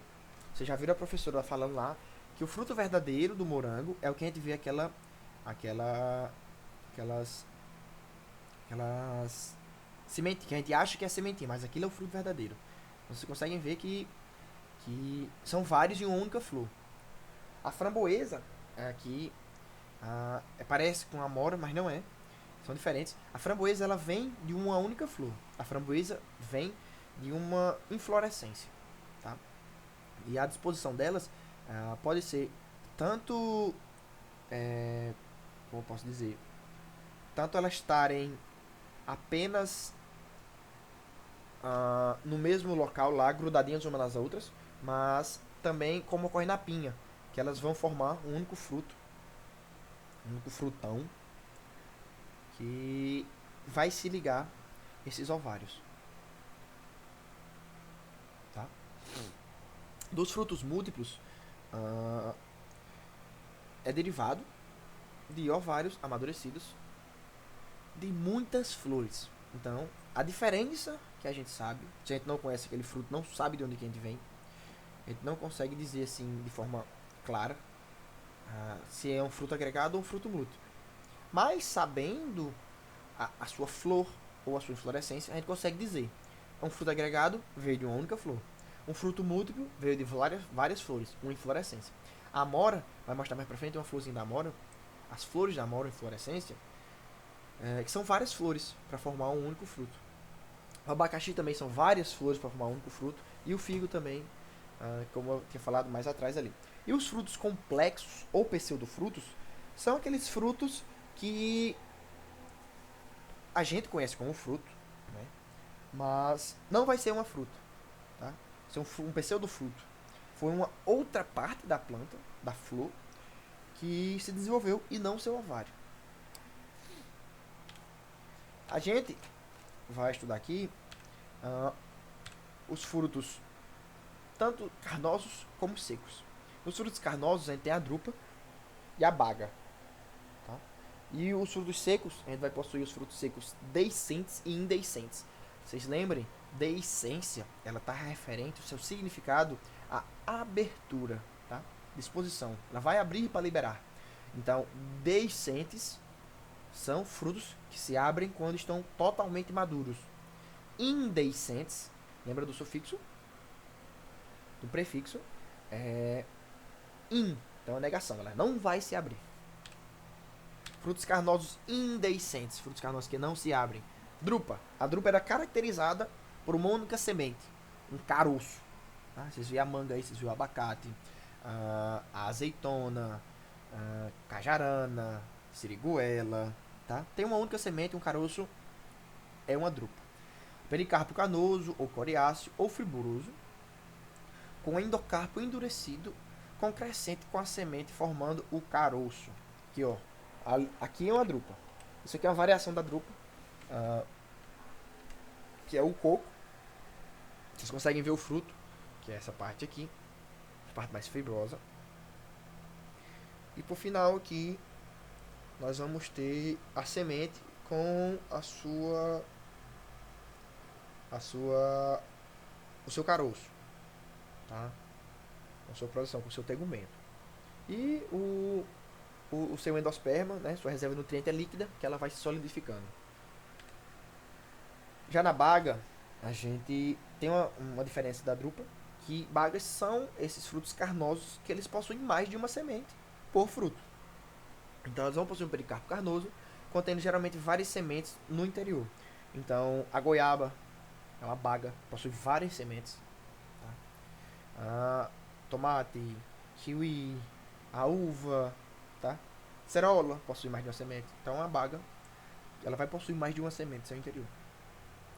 A: Vocês já viram a professora falando lá que o fruto verdadeiro do morango é o que a gente vê aquelas semente que a gente acha que é sementinha, mas aquilo é o fruto verdadeiro. Então, vocês conseguem ver que são vários em uma única flor. A framboesa aqui parece com a amora, mas não é. São diferentes. A framboesa ela vem de uma única flor. A framboesa vem de uma inflorescência, tá? E a disposição delas pode ser tanto, como eu posso dizer, tanto elas estarem apenas no mesmo local lá, grudadinhas umas nas outras, mas também como ocorre na pinha, que elas vão formar um único fruto, um único frutão, que vai se ligar esses ovários. Dos frutos múltiplos, ah, é derivado de ovários amadurecidos de muitas flores. Então, a diferença que a gente sabe, se a gente não conhece aquele fruto, não sabe de onde que a gente vem, a gente não consegue dizer assim de forma clara se é um fruto agregado ou um fruto múltiplo. Mas sabendo a sua flor ou a sua inflorescência, a gente consegue dizer. Um fruto agregado veio de uma única flor. Um fruto múltiplo veio de várias flores, uma inflorescência. A amora, vai mostrar mais pra frente uma florzinha da amora, as flores da amora, inflorescência, que são várias flores para formar um único fruto. O abacaxi também são várias flores para formar um único fruto. E o figo também, como eu tinha falado mais atrás ali. E os frutos complexos ou pseudofrutos são aqueles frutos que a gente conhece como fruto, né? Mas não vai ser uma fruta, tá? Ser um pseudofruto. Foi uma outra parte da planta, da flor, que se desenvolveu e não seu ovário. A gente vai estudar aqui os frutos tanto carnosos como secos. Nos frutos carnosos a gente tem a drupa e a baga. Tá? E os frutos secos, a gente vai possuir os frutos secos deiscentes e indeiscentes. Vocês lembrem? Deiscência, ela está referente, o seu significado, à abertura, tá? Disposição. Ela vai abrir para liberar. Então, deiscentes são frutos que se abrem quando estão totalmente maduros. Indeiscentes, lembra do sufixo? Do prefixo, é in, então é negação, ela não vai se abrir. Frutos carnosos indeiscentes, frutos carnosos que não se abrem. Drupa, a drupa era caracterizada por uma única semente, um caroço. Tá? Vocês viram a manga aí, vocês viram o abacate, a azeitona, cajarana, siriguela, tá? Tem uma única semente, um caroço, é uma drupa. Pericarpo canoso, ou coriáceo, ou fibroso, com endocarpo endurecido, concrescente com a semente formando o caroço. Aqui, ó. Aqui é uma drupa. Isso aqui é uma variação da drupa, que é o coco. Vocês conseguem ver o fruto, que é essa parte aqui, a parte mais fibrosa. E por final aqui, nós vamos ter a semente com o seu caroço, tá? Com a sua produção, com o seu tegumento. E o seu endosperma, né, sua reserva de nutriente é líquida, que ela vai se solidificando. Já na baga, a gente tem uma diferença da drupa, que bagas são esses frutos carnosos que eles possuem mais de uma semente por fruto. Então elas vão possuir um pericarpo carnoso, contendo geralmente várias sementes no interior. Então a goiaba é uma baga, possui várias sementes. Tá? Tomate, kiwi, a uva, tá? Cerola possui mais de uma semente. Então a baga, ela vai possuir mais de uma semente no seu interior.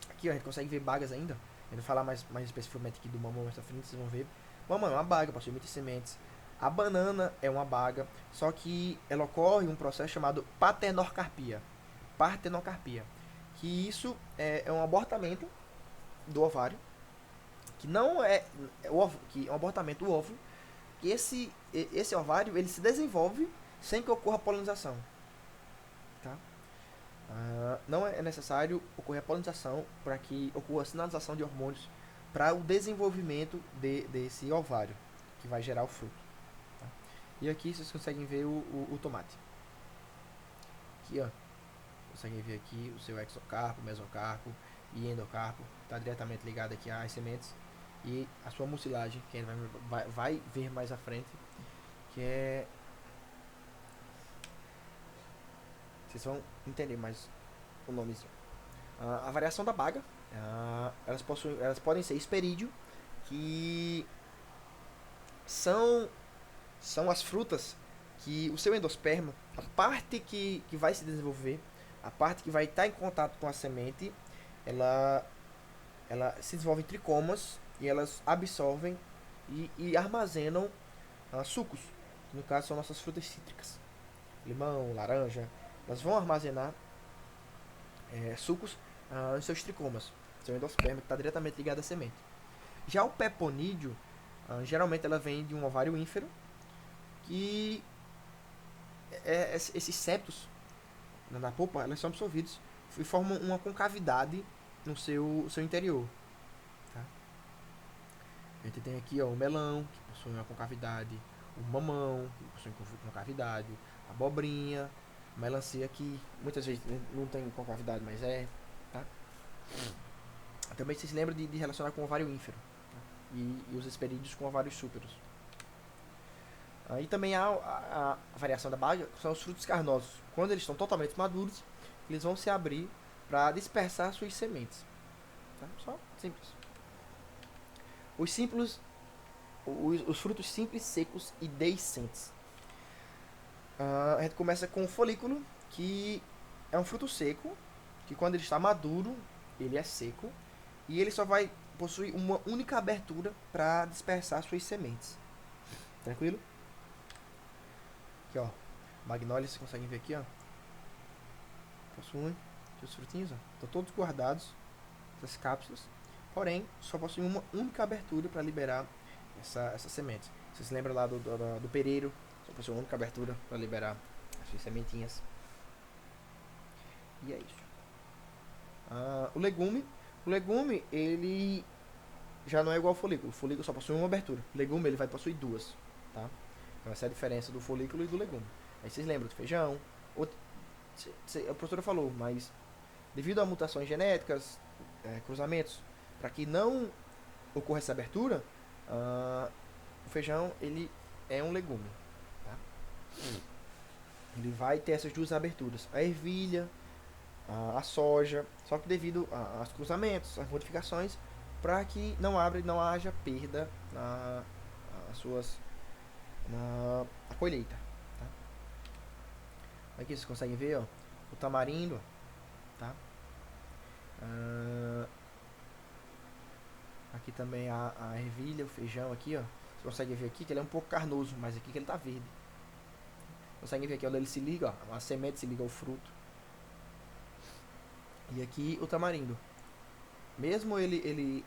A: Aqui ó, a gente consegue ver bagas ainda. Eu vou falar mais especificamente aqui do mamão mais pra frente, vocês vão ver. Mamão é uma baga, possui muitas sementes. A banana é uma baga, só que ela ocorre um processo chamado patenocarpia. Partenocarpia. Que isso é um abortamento do ovário, que não que é um abortamento do óvulo, que esse ovário ele se desenvolve sem que ocorra polinização. Tá? Não é necessário ocorrer a polinização para que ocorra a sinalização de hormônios para o desenvolvimento desse ovário, que vai gerar o fruto. Tá? E aqui vocês conseguem ver o tomate. Aqui, ó. Conseguem ver aqui o seu exocarpo, mesocarpo e endocarpo. Está diretamente ligado aqui às sementes. E a sua mucilagem, que a gente vai ver mais à frente, que é... Vocês vão entender mais o nomezinho. A variação da baga, elas podem ser esperídeo, que são as frutas que o seu endosperma, a parte que vai se desenvolver, a parte que vai estar em contato com a semente, ela se desenvolve em tricomas e elas absorvem e armazenam sucos, que no caso são nossas frutas cítricas, limão, laranja. Elas vão armazenar sucos nos seus tricomas, seu endosperma que está diretamente ligado à semente. Já o peponídeo, Geralmente ela vem de um ovário ínfero, que esses septos da polpa, elas são absorvidos e formam uma concavidade no seu interior. Tá? A gente tem aqui, ó, o melão, que possui uma concavidade, o mamão, que possui concavidade, a abobrinha, a melancia, que muitas vezes não tem concavidade, mas é. Tá? Também se lembra de relacionar com o ovário ínfero, tá? E os hesperídeos com ovários súperos. Aí também há a variação da baga, que são os frutos carnosos. Quando eles estão totalmente maduros, eles vão se abrir para dispersar suas sementes. Tá? Só simples. Os simples, os frutos simples, secos e deiscentes. A gente começa com o folículo, que é um fruto seco, que quando ele está maduro, ele é seco, e ele só vai possuir uma única abertura para dispersar suas sementes. Tranquilo? Aqui, ó. Magnólia, vocês conseguem ver aqui, ó. Possuem os frutinhos, ó. Estão todos guardados, essas cápsulas. Porém, só possui uma única abertura para liberar essa semente. Vocês se lembram lá do pereiro? Só possui uma única abertura para liberar as suas sementinhas. E é isso. O legume, ele já não é igual ao folículo. O folículo só possui uma abertura. O legume, ele vai possuir duas, tá? Então essa é a diferença do folículo e do legume. Aí vocês lembram do feijão? A professora falou, mas devido a mutações genéticas, cruzamentos, para que não ocorra essa abertura, o feijão ele é um legume. Tá? Ele vai ter essas duas aberturas. A ervilha, a soja, só que devido aos cruzamentos, às modificações, para que não abra e não haja perda na colheita. Tá? Aqui vocês conseguem ver, ó, o tamarindo, tá? Aqui também a ervilha, o feijão aqui, ó. Você consegue ver aqui que ele é um pouco carnoso, mas aqui que ele tá verde. Consegue ver aqui onde ele se liga, ó, a semente se liga ao fruto. E aqui o tamarindo. Mesmo a gente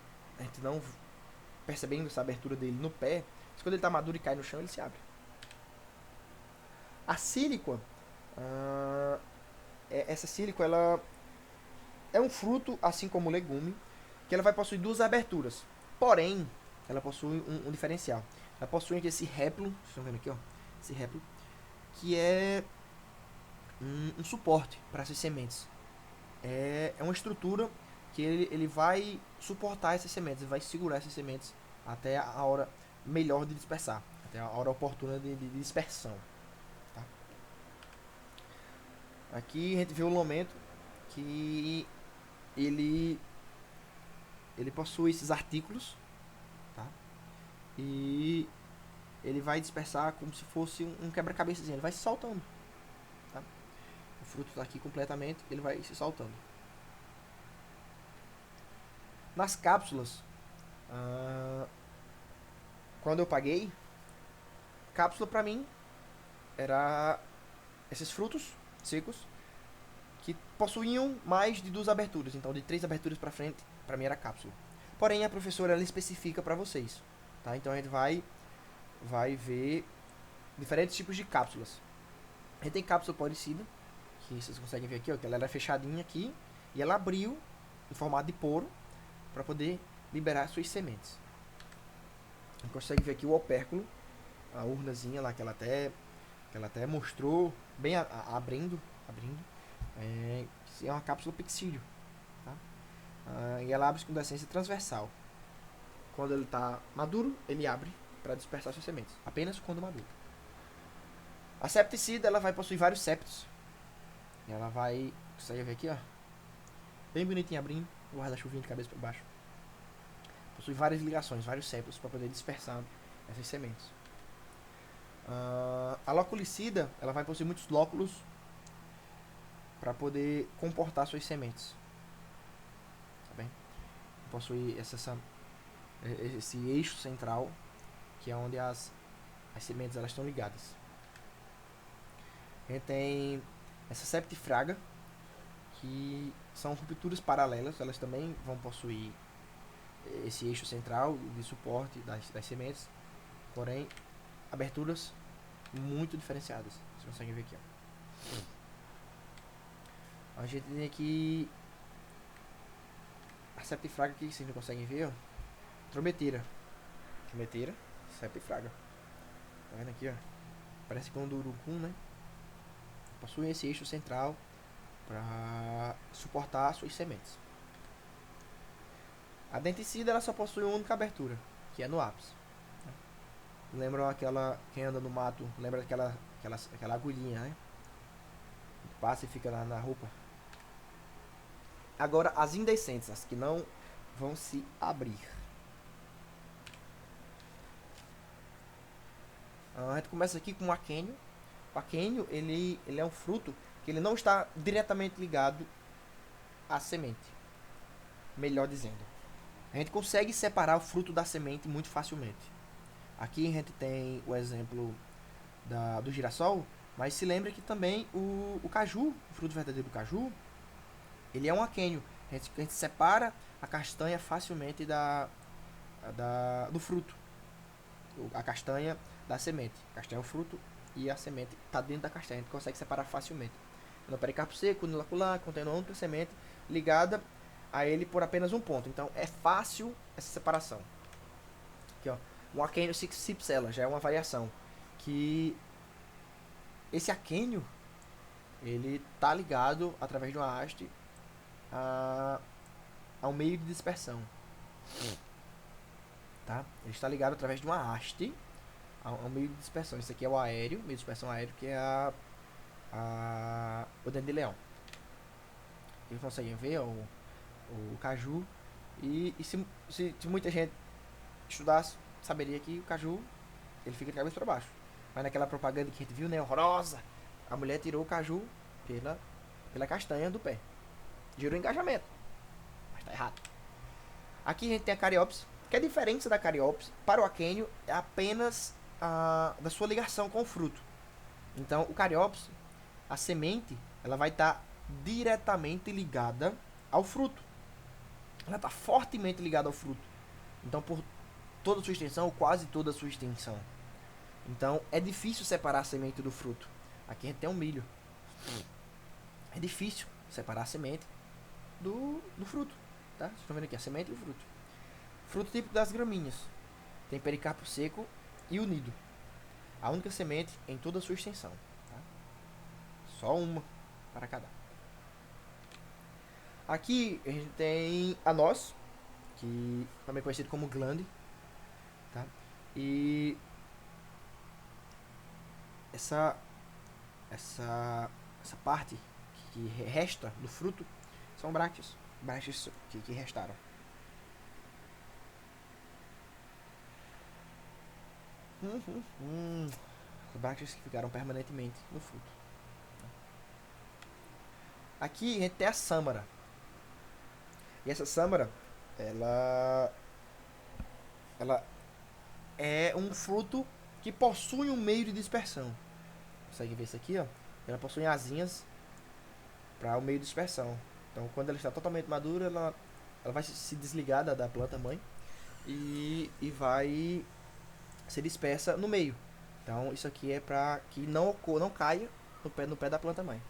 A: não percebendo essa abertura dele no pé, mas quando ele tá maduro e cai no chão, ele se abre. A síliqua, essa síliqua, ela é um fruto, assim como o legume, que ela vai possuir duas aberturas. Porém, ela possui um diferencial. Ela possui aqui esse réplo, vocês estão vendo aqui, ó, esse réplo, que é um suporte para essas sementes. É uma estrutura que ele vai suportar essas sementes, ele vai segurar essas sementes até a hora melhor de dispersar, até a hora oportuna de dispersão. Tá? Aqui a gente vê o lomento, que ele possui esses artículos, tá? E ele vai dispersar como se fosse um quebra-cabeçazinho, ele vai se soltando, tá? O fruto está aqui completamente, ele vai se soltando. Nas cápsulas, quando eu paguei, cápsula para mim era esses frutos secos que possuíam mais de duas aberturas, então de 3 aberturas para frente, para mim era cápsula. Porém a professora ela especifica para vocês, tá? Então a gente vai ver diferentes tipos de cápsulas. A gente tem cápsula parecida, que vocês conseguem ver aqui, ó, que ela era fechadinha aqui e ela abriu em formato de poro para poder liberar suas sementes. A gente consegue ver aqui o opérculo, a urnazinha lá que ela até mostrou bem abrindo. É uma cápsula pixídeo, tá? E ela abre com decência transversal. Quando ele está maduro, ele abre para dispersar suas sementes, apenas quando maduro. A septicida ela vai possuir vários septos. E ela vai, você ver aqui, ó, bem bonitinho abrindo, guarda-chuvinha de cabeça para baixo. Possui várias ligações, vários septos para poder dispersar essas sementes. A loculicida ela vai possuir muitos lóculos para poder comportar suas sementes. Tá bem? Possui esse eixo central, que é onde as sementes elas estão ligadas. A gente tem essa septifraga, que são rupturas paralelas, elas também vão possuir esse eixo central de suporte das sementes, porém aberturas muito diferenciadas. Vocês conseguem ver aqui, ó. A gente tem aqui a septifraga aqui, que vocês não conseguem ver, ó. Trometeira, septifraga. Tá vendo aqui, ó? Parece com um do urucum, né? Possui esse eixo central para suportar suas sementes. A denticida ela só possui uma única abertura, que é no ápice. Lembram aquela, quem anda no mato, lembra aquela agulhinha, né? Passa e fica lá na roupa. Agora as indecentes, as que não vão se abrir. A gente começa aqui com o aquênio. O aquênio ele é um fruto que ele não está diretamente ligado à semente. Melhor dizendo, a gente consegue separar o fruto da semente muito facilmente. Aqui a gente tem o exemplo do girassol, mas se lembra que também o caju, o fruto verdadeiro do caju, ele é um aquênio. A gente separa a castanha facilmente do fruto. A castanha da semente. A castanha é o fruto e a semente está dentro da castanha. A gente consegue separar facilmente. No pericarpo seco, unilacular, contendo uma única semente ligada a ele por apenas um ponto. Então é fácil essa separação. Aqui, ó. Um aquênio cipsela já é uma variação. Que esse aquênio ele está ligado através de uma haste ao meio de dispersão. Tá? Ele está ligado através de uma haste ao meio de dispersão. Esse aqui é o aéreo, meio de dispersão aéreo, que é o dente de leão. Vocês conseguem ver o caju. E se muita gente estudasse, saberia que o caju ele fica de cabeça para baixo. Mas naquela propaganda que a gente viu, né, horrorosa, a mulher tirou o caju pela castanha do pé. Gerou engajamento. Mas tá errado. Aqui a gente tem a cariopse, que a diferença da cariopse para o aquênio é apenas da sua ligação com o fruto. Então, o cariopse, a semente, ela vai estar diretamente ligada ao fruto. Ela está fortemente ligada ao fruto. Então, por toda a sua extensão, ou quase toda a sua extensão. Então, é difícil separar a semente do fruto. Aqui a gente tem um milho. É difícil separar a semente do fruto. Tá? Vocês estão vendo aqui a semente e o fruto. Fruto típico das gramíneas. Tem pericarpo seco e unido. A única semente em toda a sua extensão. Tá? Só uma para cada. Aqui a gente tem a noz, que também é conhecido como glande. Tá? E essa parte que resta do fruto são brácteas que restaram. As brácteas que ficaram permanentemente no fruto. Aqui a gente tem a sâmara. E essa sâmara, ela é um fruto que possui um meio de dispersão. Consegue ver isso aqui, ó? Ela possui asinhas para o meio de dispersão. Então, quando ela está totalmente madura, ela vai se desligar da planta mãe e vai ser dispersa no meio. Então, isso aqui é para que não caia no pé da planta mãe.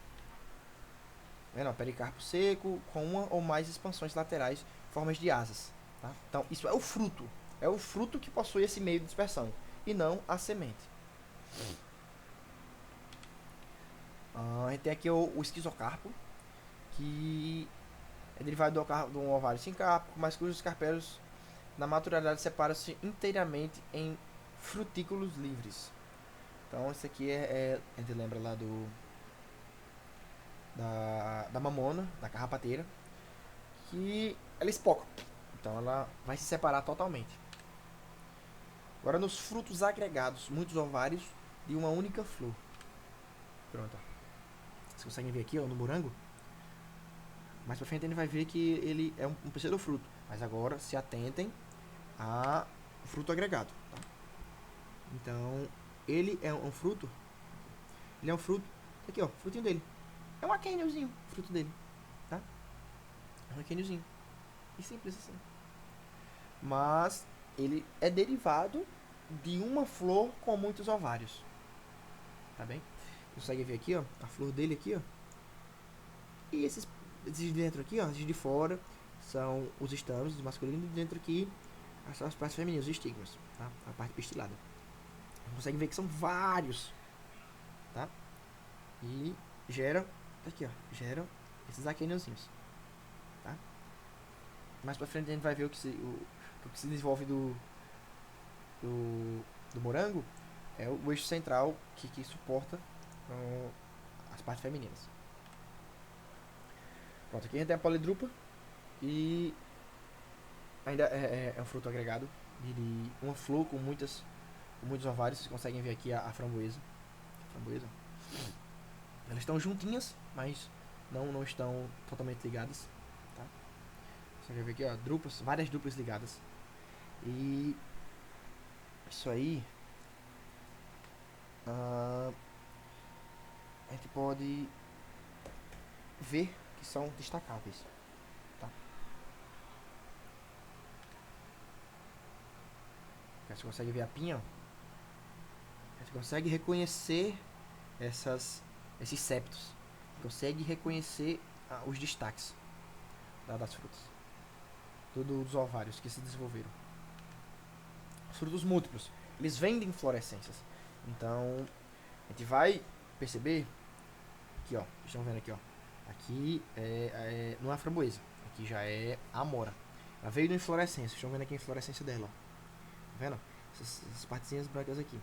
A: Vendo? Pericarpo seco com uma ou mais expansões laterais, formas de asas. Tá? Então, isso é o fruto. É o fruto que possui esse meio de dispersão e não a semente. A gente tem aqui o esquizocarpo, que é derivado de um ovário sincárpico, mas cujos carpélios na maturidade separam-se inteiramente em frutículos livres. Então esse aqui a gente lembra lá da mamona, da carrapateira, que ela espoca. Então ela vai se separar totalmente. Agora nos frutos agregados, muitos ovários de uma única flor. Pronto. Vocês conseguem ver aqui, ó, no morango? Mais pra frente a gente vai ver que ele é um pseudofruto. Mas agora se atentem ao fruto agregado. Tá? Então, ele é um fruto. Ele é um fruto. Aqui, ó, frutinho dele. É um aquêniozinho, fruto dele. Tá? É um aquêniozinho. E simples assim. mas ele é derivado de uma flor com muitos ovários. Tá bem? Você consegue ver aqui, ó, a flor dele aqui, ó. E esses de dentro aqui, ó, esses de fora são os estames, os masculinos, e dentro aqui as partes femininas, os estigmas, tá? A parte pistilada. Você consegue ver que são vários, tá? E geram, tá aqui, ó, geram esses aquêniozinhos, tá? Mais pra frente a gente vai ver o que se desenvolve do morango é o eixo central que suporta as partes femininas. Pronto, aqui a gente tem a polidrupa e ainda é um fruto agregado de uma flor com muitos ovários. Vocês conseguem ver aqui a framboesa. Elas estão juntinhas, mas não estão totalmente ligadas. Tá? Você vai ver aqui, ó, várias duplas ligadas. E isso aí a gente pode ver que são destacáveis. Tá? Você consegue ver a pinha, ó. A gente consegue reconhecer esses septos. Consegue reconhecer os destaques das frutas. Dos ovários que se desenvolveram. Os frutos múltiplos, eles vêm de inflorescências. Então, a gente vai perceber aqui, ó, estão vendo aqui, ó. Aqui não é a framboesa, aqui já é a amora. Ela veio de inflorescência, estão vendo aqui a inflorescência dela, ó. Tá vendo? Essas partezinhas brancas aqui,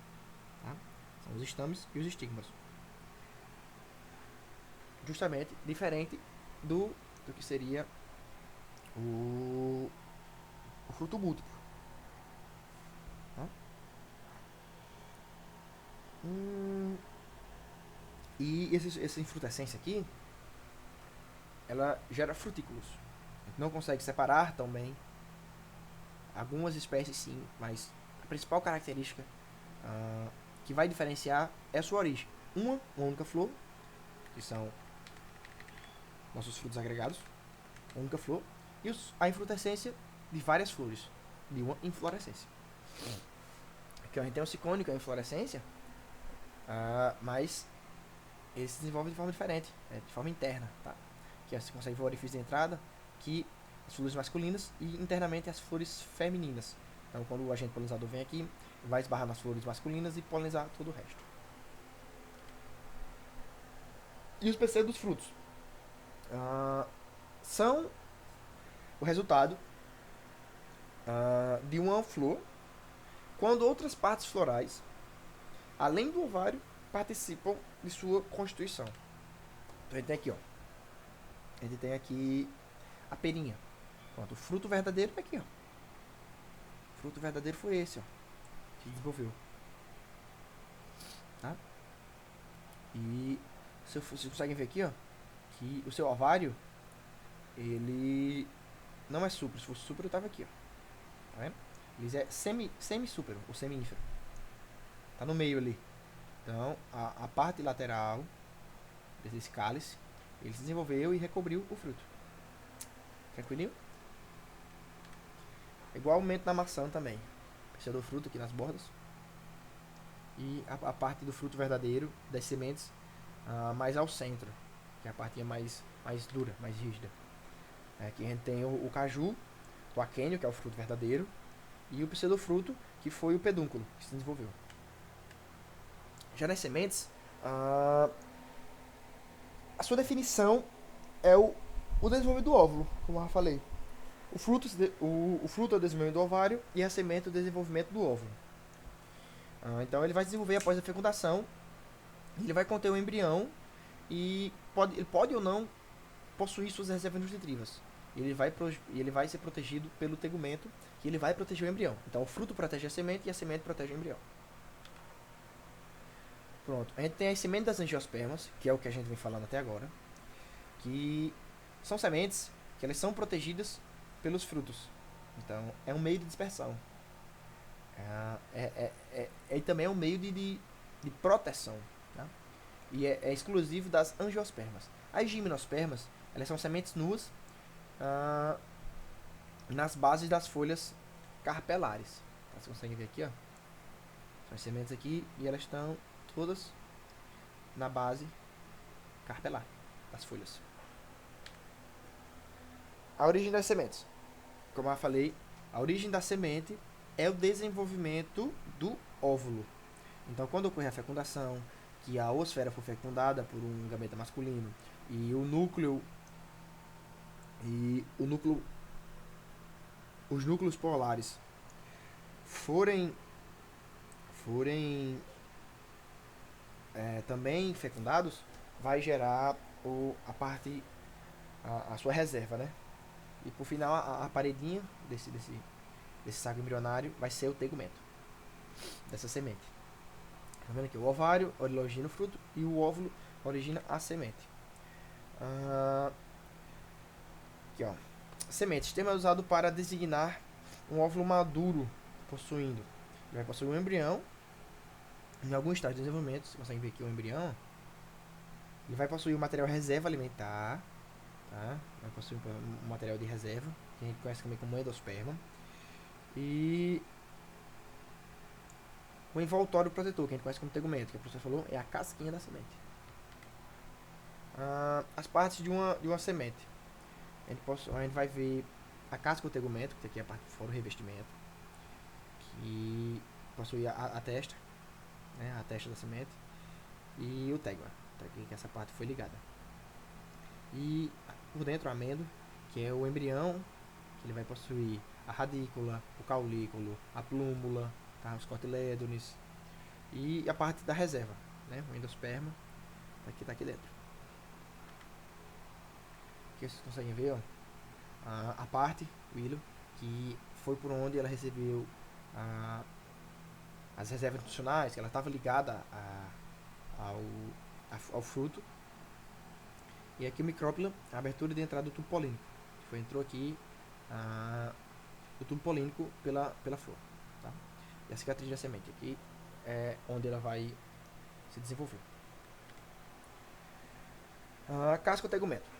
A: tá? São os estames e os estigmas. Justamente diferente do que seria o fruto múltiplo. Tá? E essa infrutescência aqui, ela gera frutículos. A gente não consegue separar tão bem. Algumas espécies sim, mas a principal característica que vai diferenciar é a sua origem. Uma única flor, que são nossos frutos agregados, uma única flor, e a infrutescência de várias flores, de uma inflorescência. Aqui a gente tem o sicônio, que é a inflorescência, mas ele se desenvolve de forma diferente, de forma interna, tá? Que você consegue ver o orifício de entrada, que as flores masculinas e internamente as flores femininas. Então, quando o agente polinizador vem aqui, vai esbarrar nas flores masculinas e polinizar todo o resto. E os pecíolos dos frutos são o resultado de uma flor, quando outras partes florais, além do ovário, participam de sua constituição. Então, a gente tem aqui, ó. A gente tem aqui a perinha. Pronto, o fruto verdadeiro é aqui, ó. O fruto verdadeiro foi esse, ó, que desenvolveu. Tá? E vocês conseguem ver aqui, ó, que o seu ovário, ele não é súpero. Se fosse súpero, eu tava aqui, ó. Tá vendo? Ele é semi-súpero, ou semi-ínfero. Tá no meio ali. Então, a parte lateral desse cálice, ele se desenvolveu e recobriu o fruto. Tranquilinho? Igualmente na maçã também. Precisa do fruto aqui nas bordas. E a parte do fruto verdadeiro, das sementes, mais ao centro. Que é a parte mais dura, mais rígida. Aqui a gente tem o caju, o aquênio, que é o fruto verdadeiro. E o pseudofruto, que foi o pedúnculo, que se desenvolveu. Já nas sementes, a sua definição é o desenvolvimento do óvulo, como eu já falei. O fruto é o desenvolvimento do ovário e a semente é o desenvolvimento do óvulo. Então ele vai se desenvolver após a fecundação. Ele vai conter o embrião e ele pode ou não possuir suas reservas nutritivas. Ele vai ser protegido pelo tegumento, que ele vai proteger o embrião. Então o fruto protege a semente e a semente protege o embrião. Pronto. A gente tem as sementes das angiospermas, que é o que a gente vem falando até agora, que são sementes que elas são protegidas pelos frutos. Então é um meio de dispersão. E também é um meio de proteção. Tá? E é exclusivo das angiospermas. As gimnospermas, elas são sementes nuas nas bases das folhas carpelares. Tá? Você consegue ver aqui, ó. São as sementes aqui e elas estão todas na base carpelar das folhas. A origem das sementes. Como eu falei, a origem da semente é o desenvolvimento do óvulo. Então, quando ocorre a fecundação, que a oosfera for fecundada por um gameta masculino e o núcleo os núcleos polares forem também fecundados, vai gerar a sua reserva, né? E por final a paredinha desse saco embrionário vai ser o tegumento dessa semente. Tá vendo aqui? O ovário origina o fruto e o óvulo origina a semente. Aqui, ó. Sementes. Termo é usado para designar um óvulo maduro possuindo. Ele vai possuir um embrião. Em algum estágio de desenvolvimento, você consegue ver aqui o embrião. Ele vai possuir o material reserva alimentar. Tá? Vai possuir um material de reserva, que a gente conhece também como endosperma. E o envoltório protetor, que a gente conhece como tegumento, que a professora falou, é a casquinha da semente. As partes de uma semente. A gente vai ver a casca do tegumento, que aqui é a parte de fora, o revestimento, que possui a testa, né, a testa da semente, e o tegma, que essa parte foi ligada. E por dentro, a amêndoa, que é o embrião, que ele vai possuir a radícula, o caulículo, a plúmbula, tá, os cotilédones, e a parte da reserva, né, o endosperma, tá aqui dentro. Aqui vocês conseguem ver, ó, a parte, o hilo, que foi por onde ela recebeu as reservas nutricionais, que ela estava ligada ao fruto. E aqui o micrópila, a abertura de entrada do tubo polínico. Entrou aqui o tubo polínico pela flor. Tá? E a cicatriz da semente. Aqui é onde ela vai se desenvolver. A casca ou tegumento.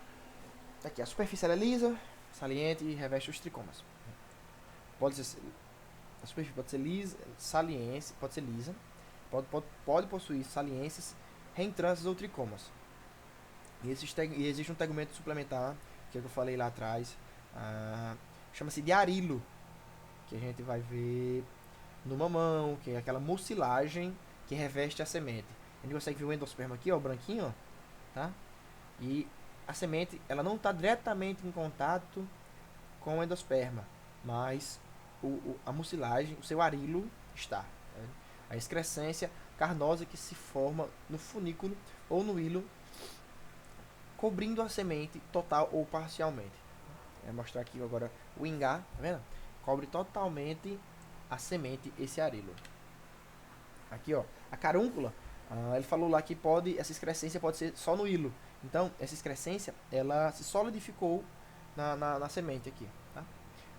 A: Aqui, a superfície é lisa, saliente e reveste os tricomas. A superfície pode ser lisa, saliente, pode ser lisa, pode possuir saliências, reentrâncias ou tricomas. E existe um tegumento suplementar, que é o que eu falei lá atrás, chama-se de arilo, que a gente vai ver no mamão, que é aquela mucilagem que reveste a semente. A gente consegue ver o endosperma aqui, ó, o branquinho, ó, tá? E a semente, ela não está diretamente em contato com o endosperma, mas a mucilagem, o seu arilo está. Né? A excrescência carnosa que se forma no funículo ou no hilo, cobrindo a semente total ou parcialmente. Vou mostrar aqui agora o ingá, tá vendo? Cobre totalmente a semente, esse arilo. Aqui, ó, a carúncula, ele falou lá que essa excrescência pode ser só no hilo. Então, essa excrescência, ela se solidificou na semente aqui, tá?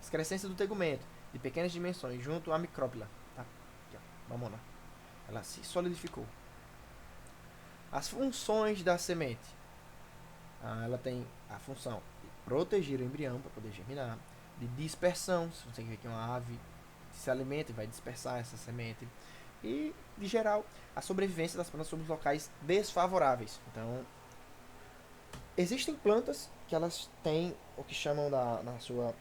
A: Excrescência do tegumento, de pequenas dimensões, junto à micrópila, tá? Aqui, ó, mamona. Ela se solidificou. As funções da semente. Ela tem a função de proteger o embrião para poder germinar, de dispersão, se você quer que uma ave se alimente, vai dispersar essa semente, e, de geral, a sobrevivência das plantas sobre locais desfavoráveis. Então, existem plantas que elas têm o que chamam na sua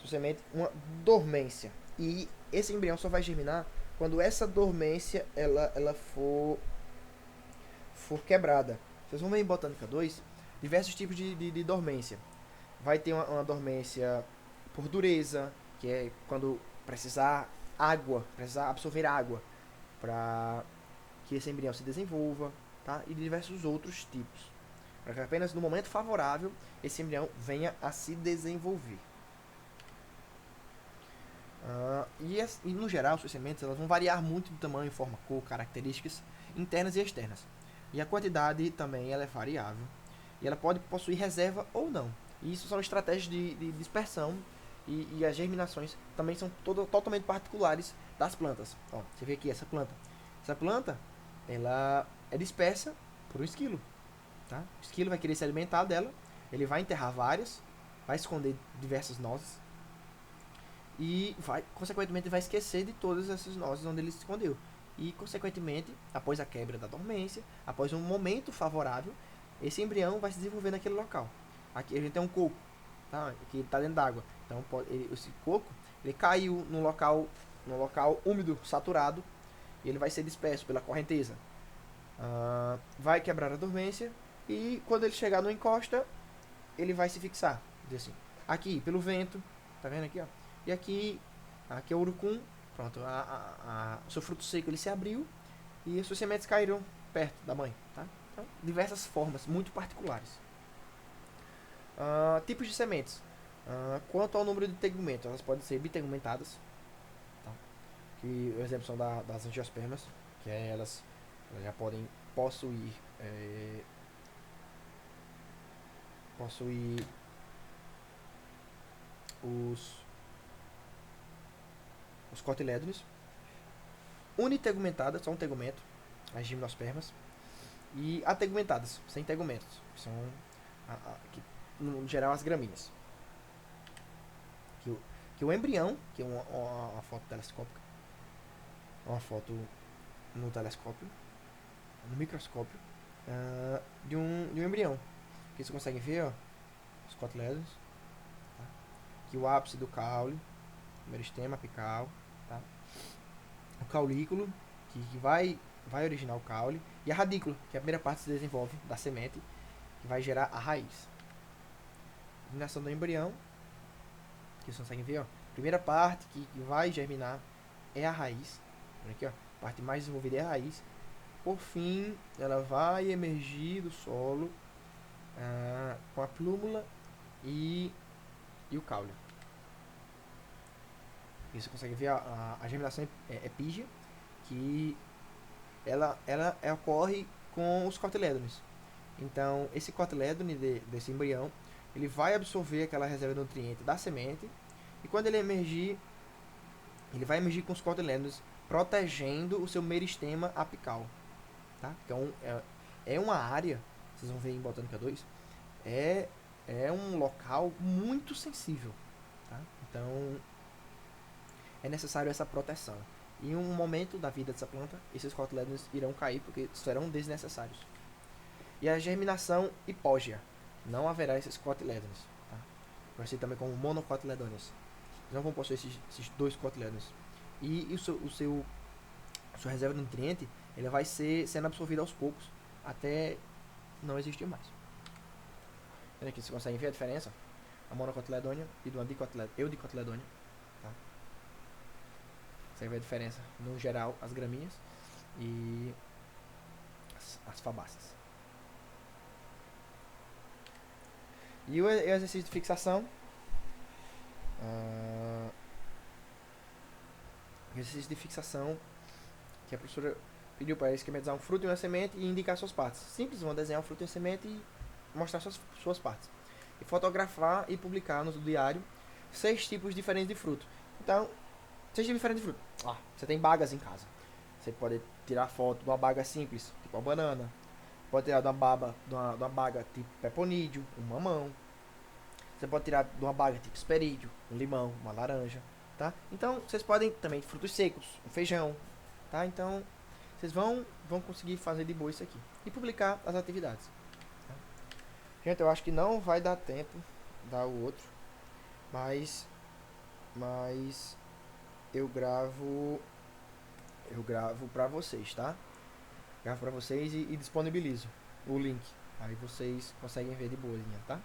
A: semente uma dormência, e esse embrião só vai germinar quando essa dormência ela for quebrada. Vocês vão ver em Botânica 2 diversos tipos de dormência. Vai ter uma dormência por dureza, que é quando precisar absorver água para que esse embrião se desenvolva, tá? E diversos outros tipos, para que apenas no momento favorável esse embrião venha a se desenvolver. E no geral, suas sementes elas vão variar muito de tamanho, forma, cor, características internas e externas. E a quantidade também ela é variável. E ela pode possuir reserva ou não. E isso são estratégias de dispersão. E as germinações também são totalmente particulares das plantas. Ó, você vê aqui essa planta. Essa planta ela é dispersa por um esquilo. Tá? O esquilo vai querer se alimentar dela. Ele vai enterrar várias. Vai esconder diversas nozes. e vai, consequentemente, vai esquecer de todas essas nozes onde ele se escondeu. E, consequentemente, após a quebra da dormência, após um momento favorável, esse embrião vai se desenvolver naquele local. Aqui a gente tem um coco, tá? Que está dentro d'água. Então, esse coco, ele caiu no local úmido, saturado, e ele vai ser disperso pela correnteza. Vai quebrar a dormência e quando ele chegar no encosta, ele vai se fixar. Assim, aqui, pelo vento, tá vendo aqui, ó? E aqui é o urucum. Pronto, o seu fruto seco ele se abriu e as suas sementes caíram perto da mãe, tá? Então, diversas formas, muito particulares. Tipos de sementes. Quanto ao número de tegumentos, elas podem ser bitegumentadas, tá? Que o exemplo são das angiospermas, que elas já podem possuir possuir os cotilédones. Unitegumentadas, só um tegumento, as gimnospermas. E ategumentadas, sem tegumentos, que são, que, no geral, as gramíneas. Que o embrião, que é uma foto telescópica, uma foto no telescópio, no microscópio, de um embrião. Aqui vocês conseguem ver, ó, os cotilédones, tá? Aqui o ápice do caule, o meristema apical, tá? O caulículo, que vai originar o caule, e a radícula, que é a primeira parte que se desenvolve da semente, que vai gerar a raiz. Germinação do embrião, que vocês conseguem ver, ó, a primeira parte que vai germinar é a raiz. Aqui, ó, a parte mais desenvolvida é a raiz. Por fim, ela vai emergir do solo com a plúmula e o caule. E você consegue ver a germinação epígia, que ela ocorre com os cotilédones. Então, esse cotilédone desse embrião, ele vai absorver aquela reserva de nutriente da semente, e quando ele emergir, ele vai emergir com os cotilédones, protegendo o seu meristema apical. Tá? Então, é uma área, vocês vão ver em Botânica 2, é um local muito sensível. Tá? Então, é necessário essa proteção. Em um momento da vida dessa planta, esses cotilédones irão cair porque serão desnecessários. E a germinação hipógea. Não haverá esses cotilédones. Tá? Conhecido também como monocotiledôneos. Não vão possuir esses dois cotilédones. E a sua reserva de nutriente ele vai sendo absorvida aos poucos até não existir mais. Vendo aqui, vocês conseguem ver a diferença? A monocotiledônia e do eudicotiledônia. Tá? Você vê a diferença, no geral, as gramíneas e as fabáceas. E o exercício de fixação. O exercício de fixação que a professora pediu para esquematizar um fruto e uma semente e indicar suas partes. Simples, vão desenhar um fruto e uma semente e mostrar suas partes. E fotografar e publicar no diário 6 tipos diferentes de fruto. Então, 6 tipos diferentes de fruto. Você tem bagas em casa. Você pode tirar foto de uma baga simples, tipo uma banana. Pode tirar de uma baga tipo peponídeo, um mamão. Você pode tirar de uma baga tipo esperídeo, um limão, uma laranja. Tá? Então, vocês podem também frutos secos, um feijão. Tá? Então, vocês vão conseguir fazer de boa isso aqui. E publicar as atividades. Tá? Gente, eu acho que não vai dar tempo dar o outro. Mas eu gravo pra vocês, tá? Gravo pra vocês e disponibilizo o link. Aí vocês conseguem ver de boazinha, tá?